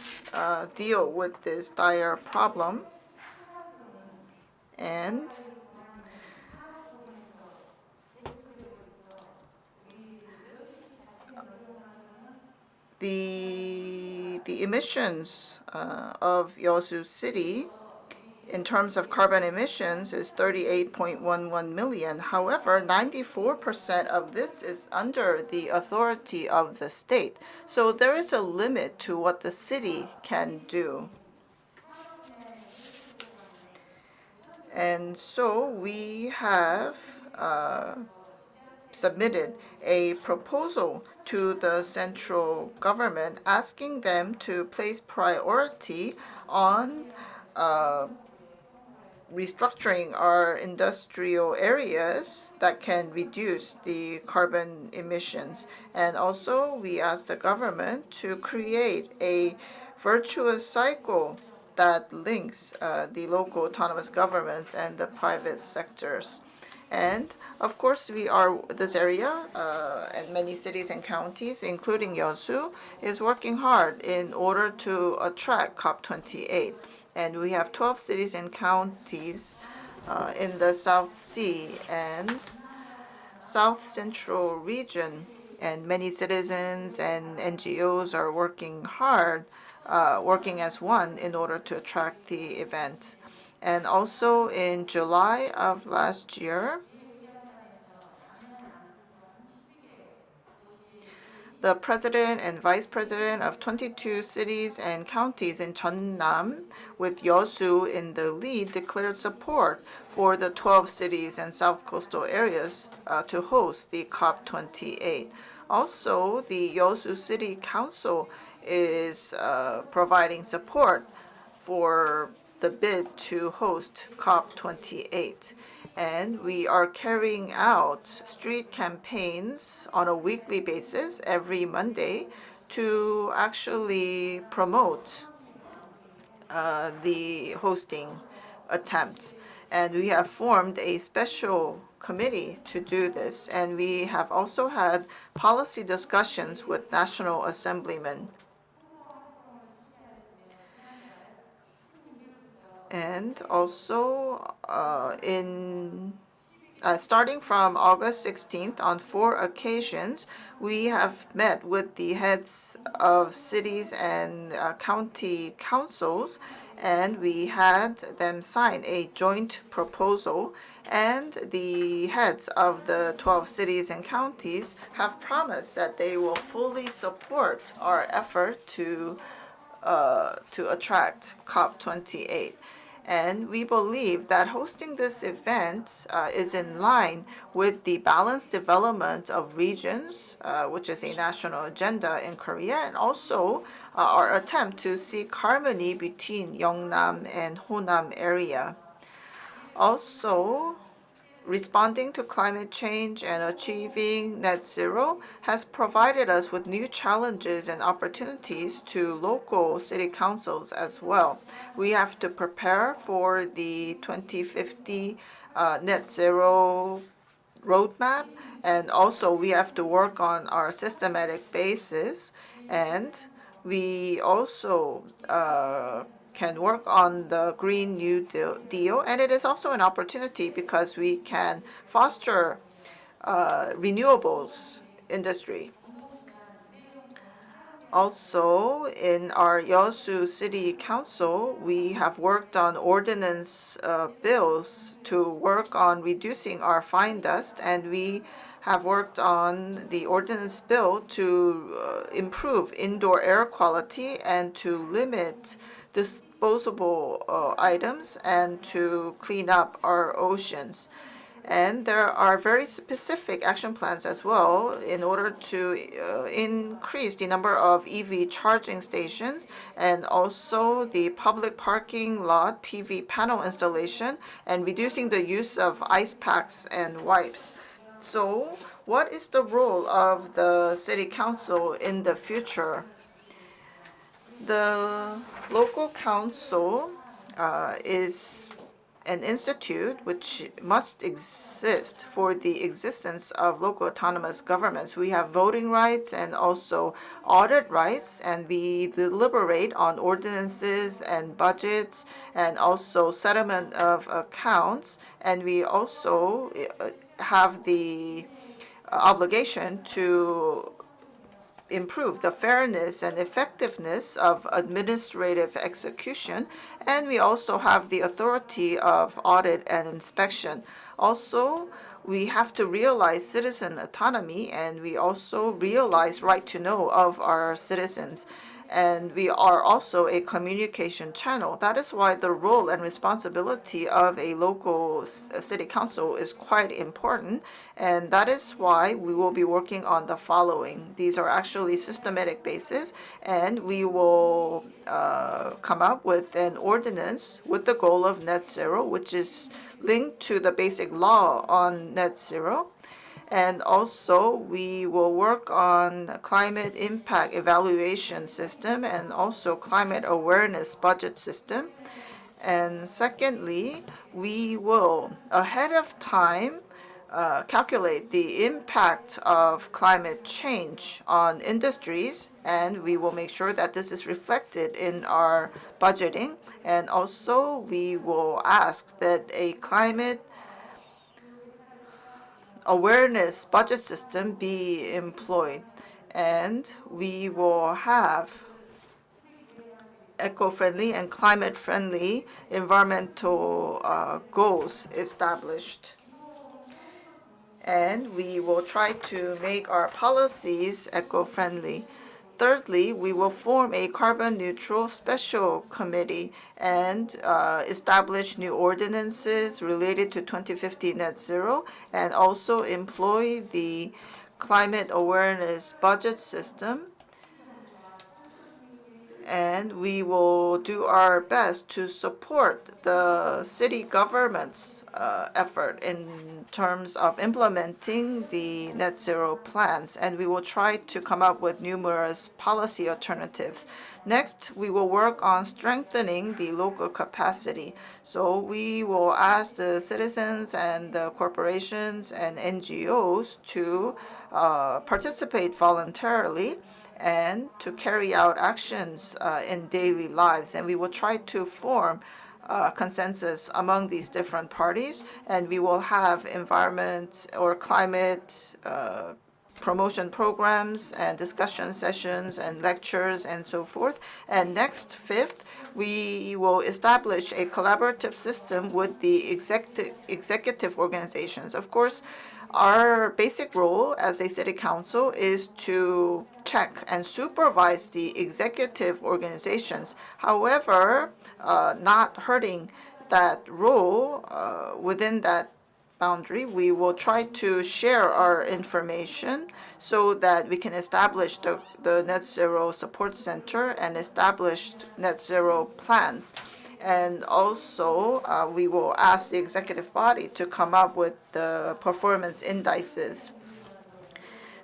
deal with this dire problem, and the emissions of YEOSU City in terms of carbon emissions is 38.11 million. However, 94% of this is under the authority of the state. So there is a limit to what the city can do. And so we have submitted a proposal to the central government asking them to place priority on restructuring our industrial areas that can reduce the carbon emissions. And also, we ask the government to create a virtuous cycle that links the local autonomous governments and the private sectors. And of course, this area and many cities and counties, including YEOSU, is working hard in order to attract COP28. And we have 12 cities and counties in the South Sea and South Central region. And many citizens and NGOs are working hard, working as one in order to attract the event. And also in July of last year, the president and vice president of 22 cities and counties in Jeonnam, with YEOSU in the lead, declared support for the 12 cities and south coastal areas to host the COP28. Also, the YEOSU City Council is providing support for the bid to host COP28. And we are carrying out street campaigns on a weekly basis every Monday to actually promote the hosting attempt. And we have formed a special committee to do this. And we have also had policy discussions with National Assemblymen. And also starting from August 16th, on 4 occasions, we have met with the heads of cities and county councils, and we had them sign a joint proposal. And the heads of the 12 cities and counties have promised that they will fully support our effort to attract COP28. And we believe that hosting this event is in line with the balanced development of regions, which is a national agenda in Korea, and also our attempt to seek harmony between Yeongnam and Honam area. Also, responding to climate change and achieving net zero has provided us with new challenges and opportunities to local city councils as well. We have to prepare for the 2050 net zero roadmap, and also we have to work on our systematic basis, and we also can work on the Green New Deal, and it is also an opportunity because we can foster renewables industry. Also, in our YEOSU City Council, we have worked on ordinance bills to work on reducing our fine dust, and we have worked on the ordinance bill to improve indoor air quality and to limit disposable items and to clean up our oceans. And there are very specific action plans as well in order to increase the number of EV charging stations and also the public parking lot PV panel installation and reducing the use of ice packs and wipes. So, what is the role of the City Council in the future? The local council is an institute which must exist for the existence of local autonomous governments. We have voting rights and also audit rights, and we deliberate on ordinances and budgets and also settlement of accounts, and we also have the obligation to improve the fairness and effectiveness of administrative execution, and we also have the authority of audit and inspection. Also, we have to realize citizen autonomy, and we also realize right to know of our citizens. And we are also a communication channel. That is why the role and responsibility of a local city council is quite important. And that is why we will be working on the following. These are actually systematic basis, and we will come up with an ordinance with the goal of net zero, which is linked to the basic law on net zero. And also, we will work on climate impact evaluation system and also climate awareness budget system. And secondly, we will, ahead of time, calculate the impact of climate change on industries, and we will make sure that this is reflected in our budgeting. And also, we will ask that a climate awareness budget system be employed, and we will have eco-friendly and climate-friendly environmental goals established. and we will try to make our policies eco-friendly. Thirdly, we will form a carbon neutral special committee and establish new ordinances related to 2050 net zero, and also employ the climate awareness budget system. And we will do our best to support the city government's effort in terms of implementing the net zero plans, and we will try to come up with numerous policy alternatives. Next, we will work on strengthening the local capacity. So we will ask the citizens and the corporations and NGOs to participate voluntarily and to carry out actions in daily lives. And we will try to form consensus among these different parties, and we will have environment or climate promotion programs and discussion sessions and lectures and so forth. And next, fifth, we will establish a collaborative system with the executive organizations. Of course, our basic role as a city council is to check and supervise the executive organizations. However, not hurting that role within that boundary, we will try to share our information so that we can establish the Net Zero Support Center and establish net zero plans. And also, we will ask the executive body to come up with the performance indices.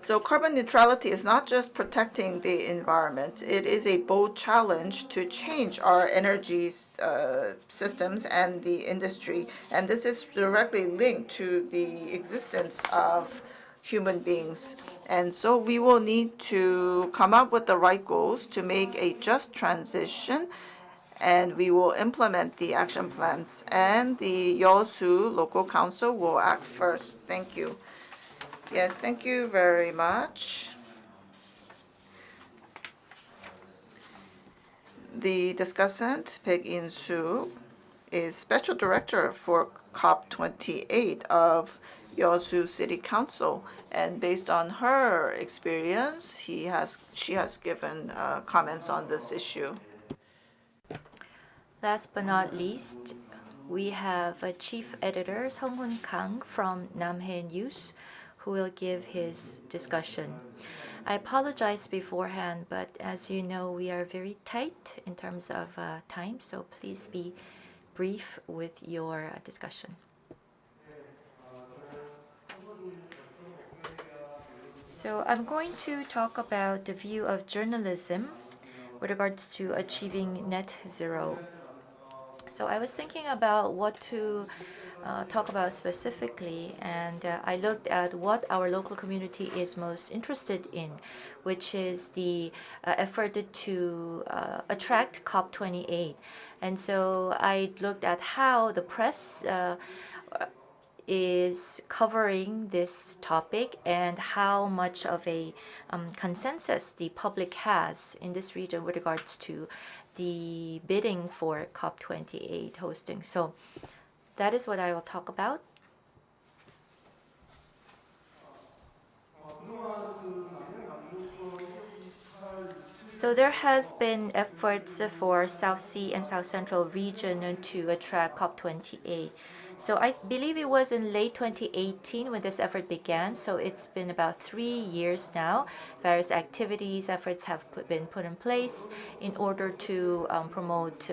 So carbon neutrality is not just protecting the environment. It is a bold challenge to change our energy systems and the industry. And this is directly linked to the existence of human beings. And so we will need to come up with the right goals to make a just transition, and we will implement the action plans. And the YEOSU local council will act first. Thank you. Yes, thank you very much. The discussant, Baek In-soo, is Special Director for COP28 of YEOSU City Council, and based on her experience, she has given comments on this issue. Last but not least, we have a Chief Editor Sung-hoon Kang from Namhae News, who will give his discussion. I apologize beforehand, but as you know, we are very tight in terms of time, so please be brief with your discussion. So I'm going to talk about the view of journalism with regards to achieving net zero. So I was thinking about what to talk about specifically, and I looked at what our local community is most interested in, which is the effort to attract COP28. And so I looked at how the press is covering this topic and how much of a consensus the public has in this region with regards to the bidding for COP28 hosting. So that is what I will talk about. So there has been efforts for South Sea and South Central region to attract COP28. So I believe it was in late 2018 when this effort began. So it's been about 3 years now. Various activities, efforts have been put in place in order to promote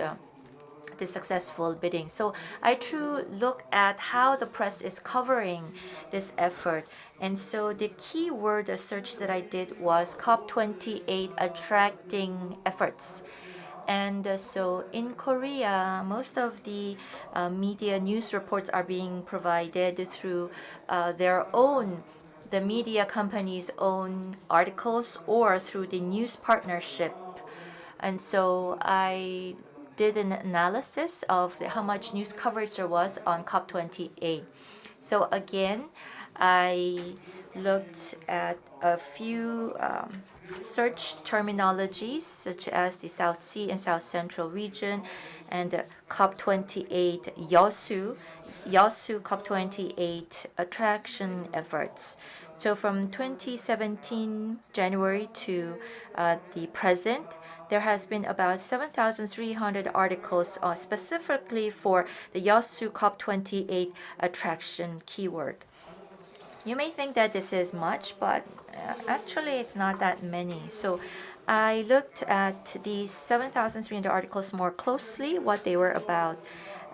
the successful bidding. So I too look at how the press is covering this effort. And so the key word search that I did was COP28 attracting efforts. And so in Korea, most of the media news reports are being provided through the media company's own articles or through the news partnership. And so I did an analysis of how much news coverage there was on COP28. So again, I looked at a few search terminologies such as the South Sea and South Central region and the COP28 YEOSU YEOSU COP28 attraction efforts. So from 2017 January to the present, there has been about 7,300 articles specifically for the YEOSU COP28 attraction keyword. You may think that this is much, but actually it's not that many. So I looked at these 7,300 articles more closely, what they were about.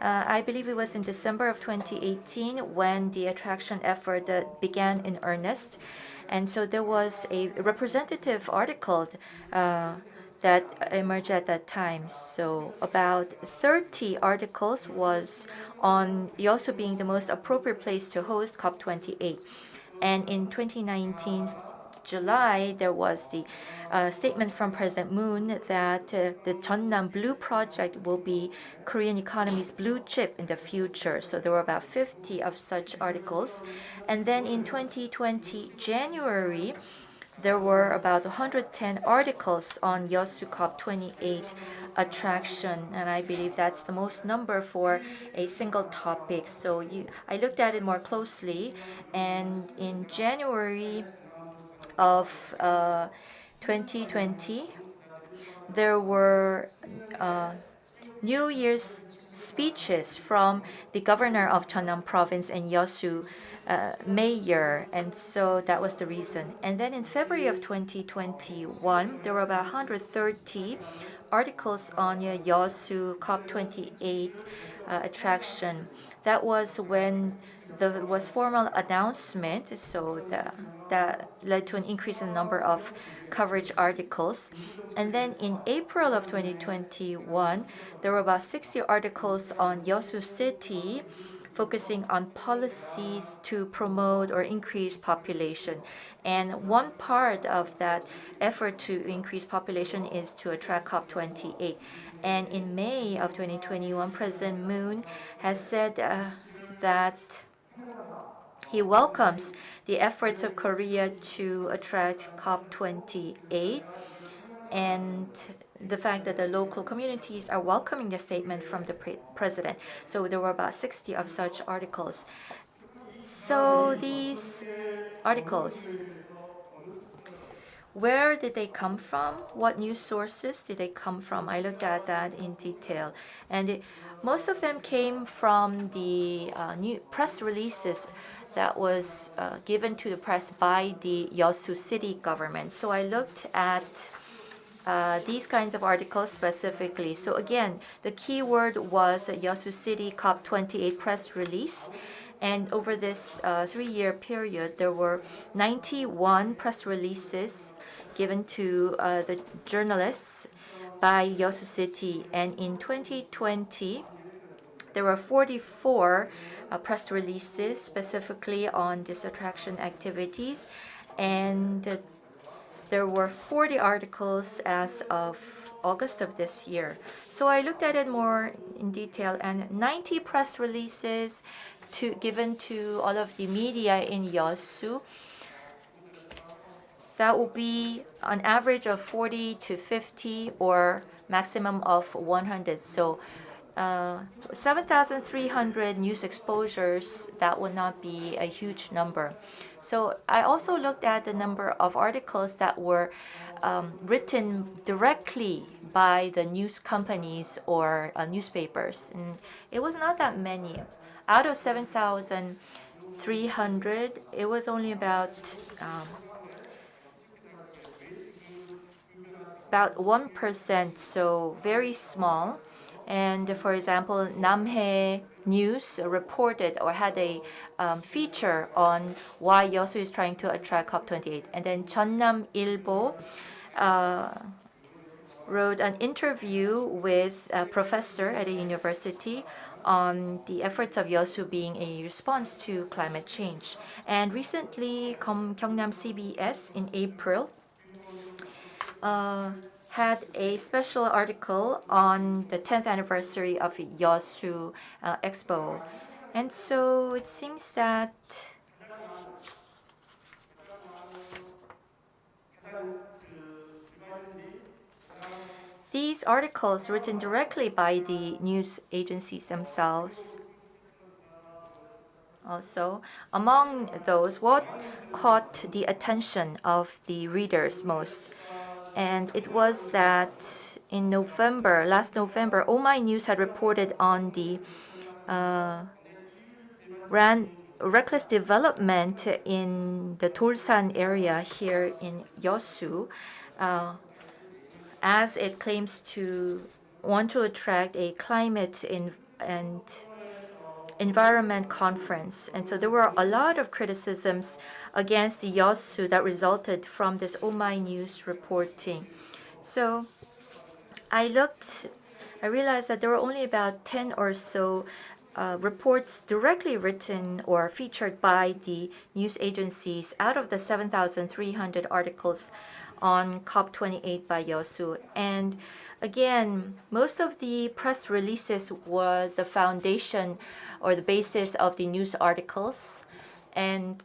I believe it was in December of 2018 when the attraction effort began in earnest. And so there was a representative article that emerged at that time. So about 30 articles was on YEOSU being the most appropriate place to host COP28. And in 2019 July, there was the statement from President Moon that the Jeonnam Blue Project will be Korean economy's blue chip in the future. So there were about 50 of such articles. And then in 2020 January, there were about 110 articles on YEOSU COP28 attraction, and I believe that's the most number for a single topic. So I looked at it more closely, and in January of 2020, there were New Year's speeches from the governor of Jeonnam province and YEOSU mayor, and so that was the reason. And then in February of 2021, there were about 130 articles on YEOSU COP28 attraction. That was when there was formal announcement, so that led to an increase in the number of coverage articles. And then in April of 2021, there were about 60 articles on YEOSU City, focusing on policies to promote or increase population. And one part of that effort to increase population is to attract COP28. And in May of 2021, President Moon has said that he welcomes the efforts of Korea to attract COP28 and the fact that the local communities are welcoming the statement from the president. So there were about 60 of such articles. So these articles, where did they come from? What news sources did they come from? I looked at that in detail. And most of them came from the new press releases that was given to the press by the YEOSU city government. So I looked at these kinds of articles specifically. So again, the keyword was YEOSU City COP28 press release. And over this 3-year period, there were 91 press releases given to the journalists by YEOSU City. And in 2020, there were 44 press releases specifically on this attraction activities. And there were 40 articles as of August of this year. So I looked at it more in detail, and 90 press releases given to all of the media in YEOSU. That will be an average of 40 to 50 or maximum of 100. So 7,300 news exposures, that would not be a huge number. So I also looked at the number of articles that were written directly by the news companies or newspapers, and it was not that many. Out of 7,300, it was only about 1%, so very small. And for example, Namhae News reported or had a feature on why YEOSU is trying to attract COP28. And then Jeonnam Ilbo wrote an interview with a professor at a university on the efforts of YEOSU being a response to climate change. And recently, Gyeongnam CBS in April had a special article on the 10th anniversary of YEOSU Expo. And so it seems that these articles written directly by the news agencies themselves Also, among those, what caught the attention of the readers most? And it was that in November, last November, Oh My News had reported on the reckless development in the Dolsan area here in Yeosu, as it claims to want to attract a climate and environment conference. And so there were a lot of criticisms against the Yeosu that resulted from this Oh My News reporting. So I realized that there were only about 10 or so reports directly written or featured by the news agencies out of the 7,300 articles on COP28 by YEOSU. And again, most of the press releases was the foundation or the basis of the news articles. And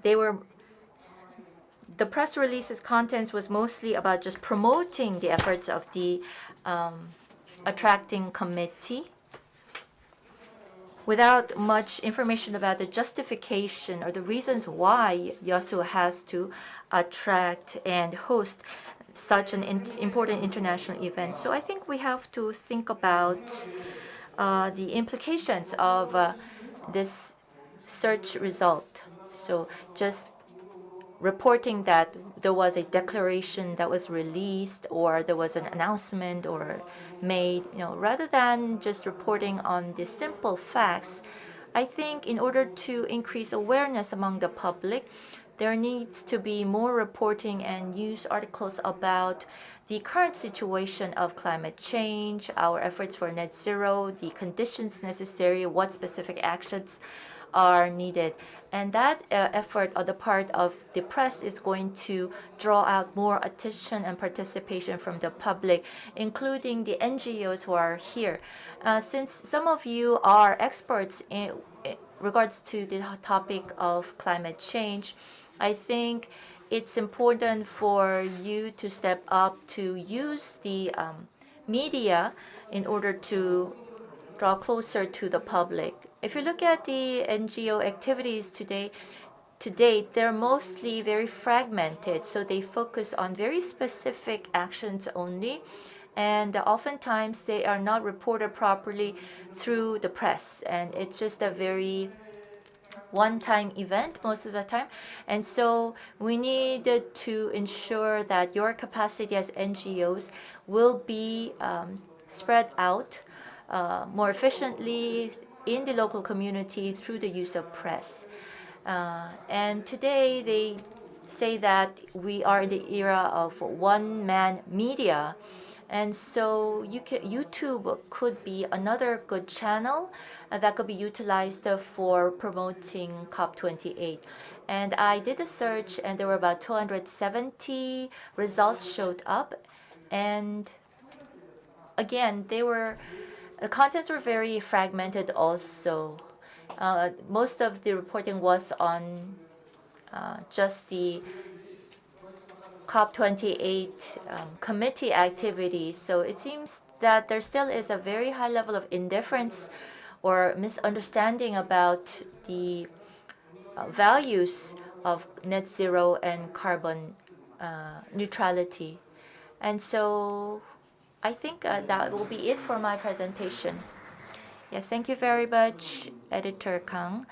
the press release's contents was mostly about just promoting the efforts of the attracting committee without much information about the justification or the reasons why YEOSU has to attract and host such an important international event. So I think we have to think about the implications of this search result. So just reporting that there was a declaration that was released or there was an announcement or made, rather than just reporting on the simple facts, I think in order to increase awareness among the public, there needs to be more reporting and news articles about the current situation of climate change, our efforts for net zero, the conditions necessary, what specific actions are needed. And that effort on the part of the press is going to draw out more attention and participation from the public, including the NGOs who are here. Since some of you are experts in regards to the topic of climate change, I think it's important for you to step up to use the media in order to draw closer to the public. If you look at the NGO activities today, to date, they're mostly very fragmented, so they focus on very specific actions only, and oftentimes they are not reported properly through the press, and it's just a very one-time event most of the time. And so we need to ensure that your capacity as NGOs will be spread out more efficiently in the local community through the use of press. And today they say that we are in the era of one-man media. And so YouTube could be another good channel that could be utilized for promoting COP28. And I did a search, and there were about 270 results showed up. And again, the contents were very fragmented also. Most of the reporting was on just the COP28 committee activities. So it seems that there still is a very high level of indifference or misunderstanding about the values of net zero and carbon neutrality. And so I think that will be it for my presentation. Yes, thank you very much, Editor Kang.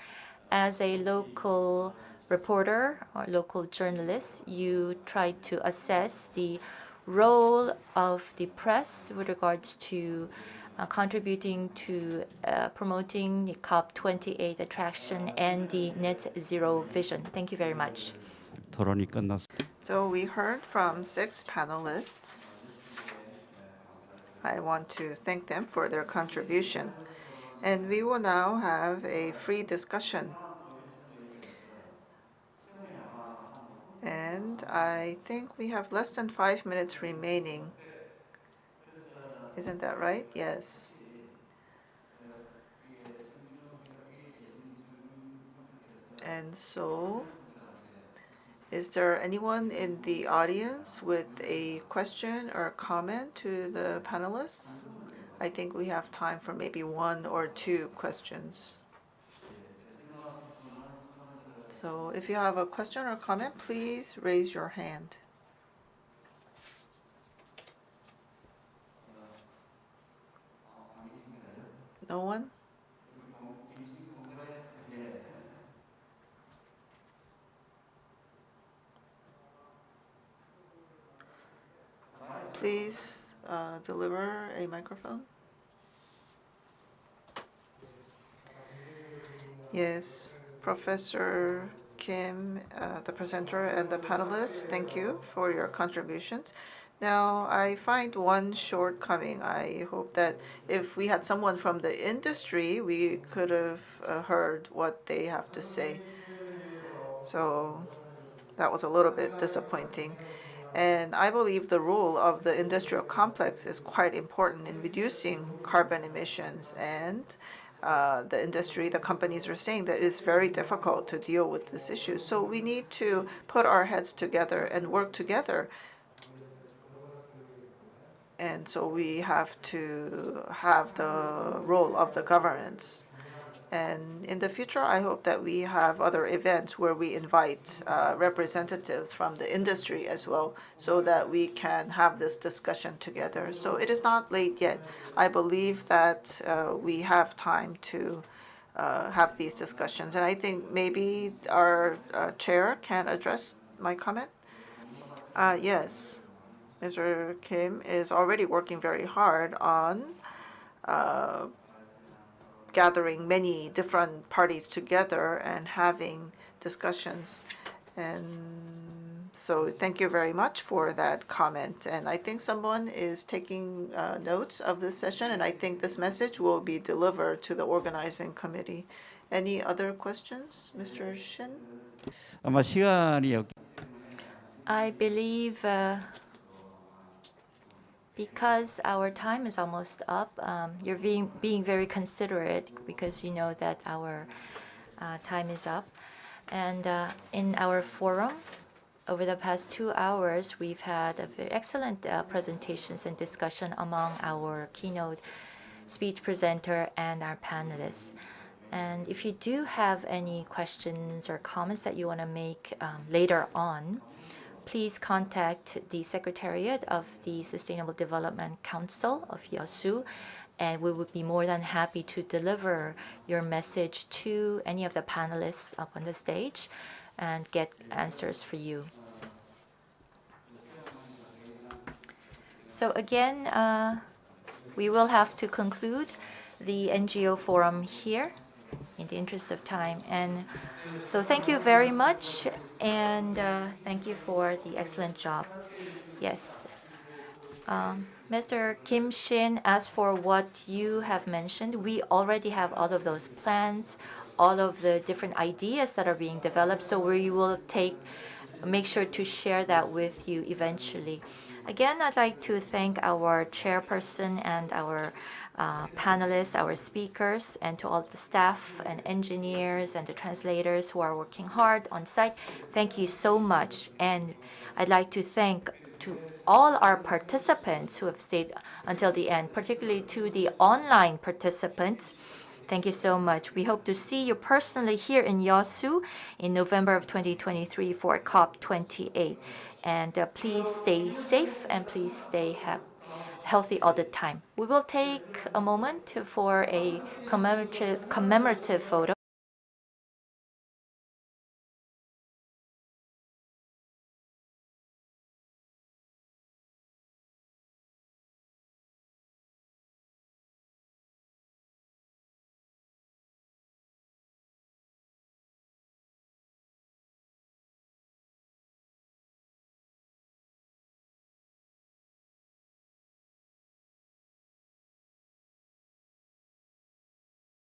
As a local reporter or local journalist, you try to assess the role of the press with regards to contributing to promoting the COP28 attraction and the net zero vision. Thank you very much. 토론이 끝났습니다. So we heard from 6 panelists. I want to thank them for their contribution. And we will now have a free discussion. And I think we have less than 5 minutes remaining. Isn't that right? Yes. And so, is there anyone in the audience with a question or comment to the panelists? I think we have time for maybe 1 or 2 questions. So if you have a question or comment, please raise your hand. No one? Please deliver a microphone. Yes, Professor Kim, the presenter and the panelists, thank you for your contributions. Now, I find one shortcoming. I hope that if we had someone from the industry, we could have heard what they have to say. So that was a little bit disappointing. And I believe the role of the industrial complex is quite important in reducing carbon emissions. And the industry, the companies are saying that it's very difficult to deal with this issue. So we need to put our heads together and work together. And so we have to have the role of the governance. And in the future, I hope that we have other events where we invite representatives from the industry as well, so that we can have this discussion together. So it is not late yet. I believe that we have time to have these discussions. And I think maybe our chair can address my comment. Yes, Mr. Kim is already working very hard on gathering many different parties together and having discussions. And so thank you very much for that comment. And I think someone is taking notes of this session, and I think this message will be delivered to the organizing committee. Any other questions, Mr. Shin? 아마 시간이 없. I believe because our time is almost up, you're being very considerate because you know that our time is up. And in our forum, over the past 2 hours, we've had a very excellent presentations and discussion among our keynote speech presenter and our panelists. And if you do have any questions or comments that you want to make later on, please contact the Secretariat of the Sustainable Development Council of YEOSU, and we would be more than happy to deliver your message to any of the panelists up on the stage and get answers for you. So again, we will have to conclude the NGO forum here in the interest of time. And so thank you very much, and thank you for the excellent job. Yes. Mr. Kim Shin, as for what you have mentioned, we already have all of those plans, all of the different ideas that are being developed, so we will make sure to share that with you eventually. Again, I'd like to thank our chairperson and our panelists, our speakers, and to all the staff and engineers and the translators who are working hard on site. Thank you so much. And I'd like to thank to all our participants who have stayed until the end, particularly to the online participants. Thank you so much. We hope to see you personally here in YEOSU in November of 2023 for COP28. And please stay safe and please stay healthy all the time. We will take a moment for a commemorative photo.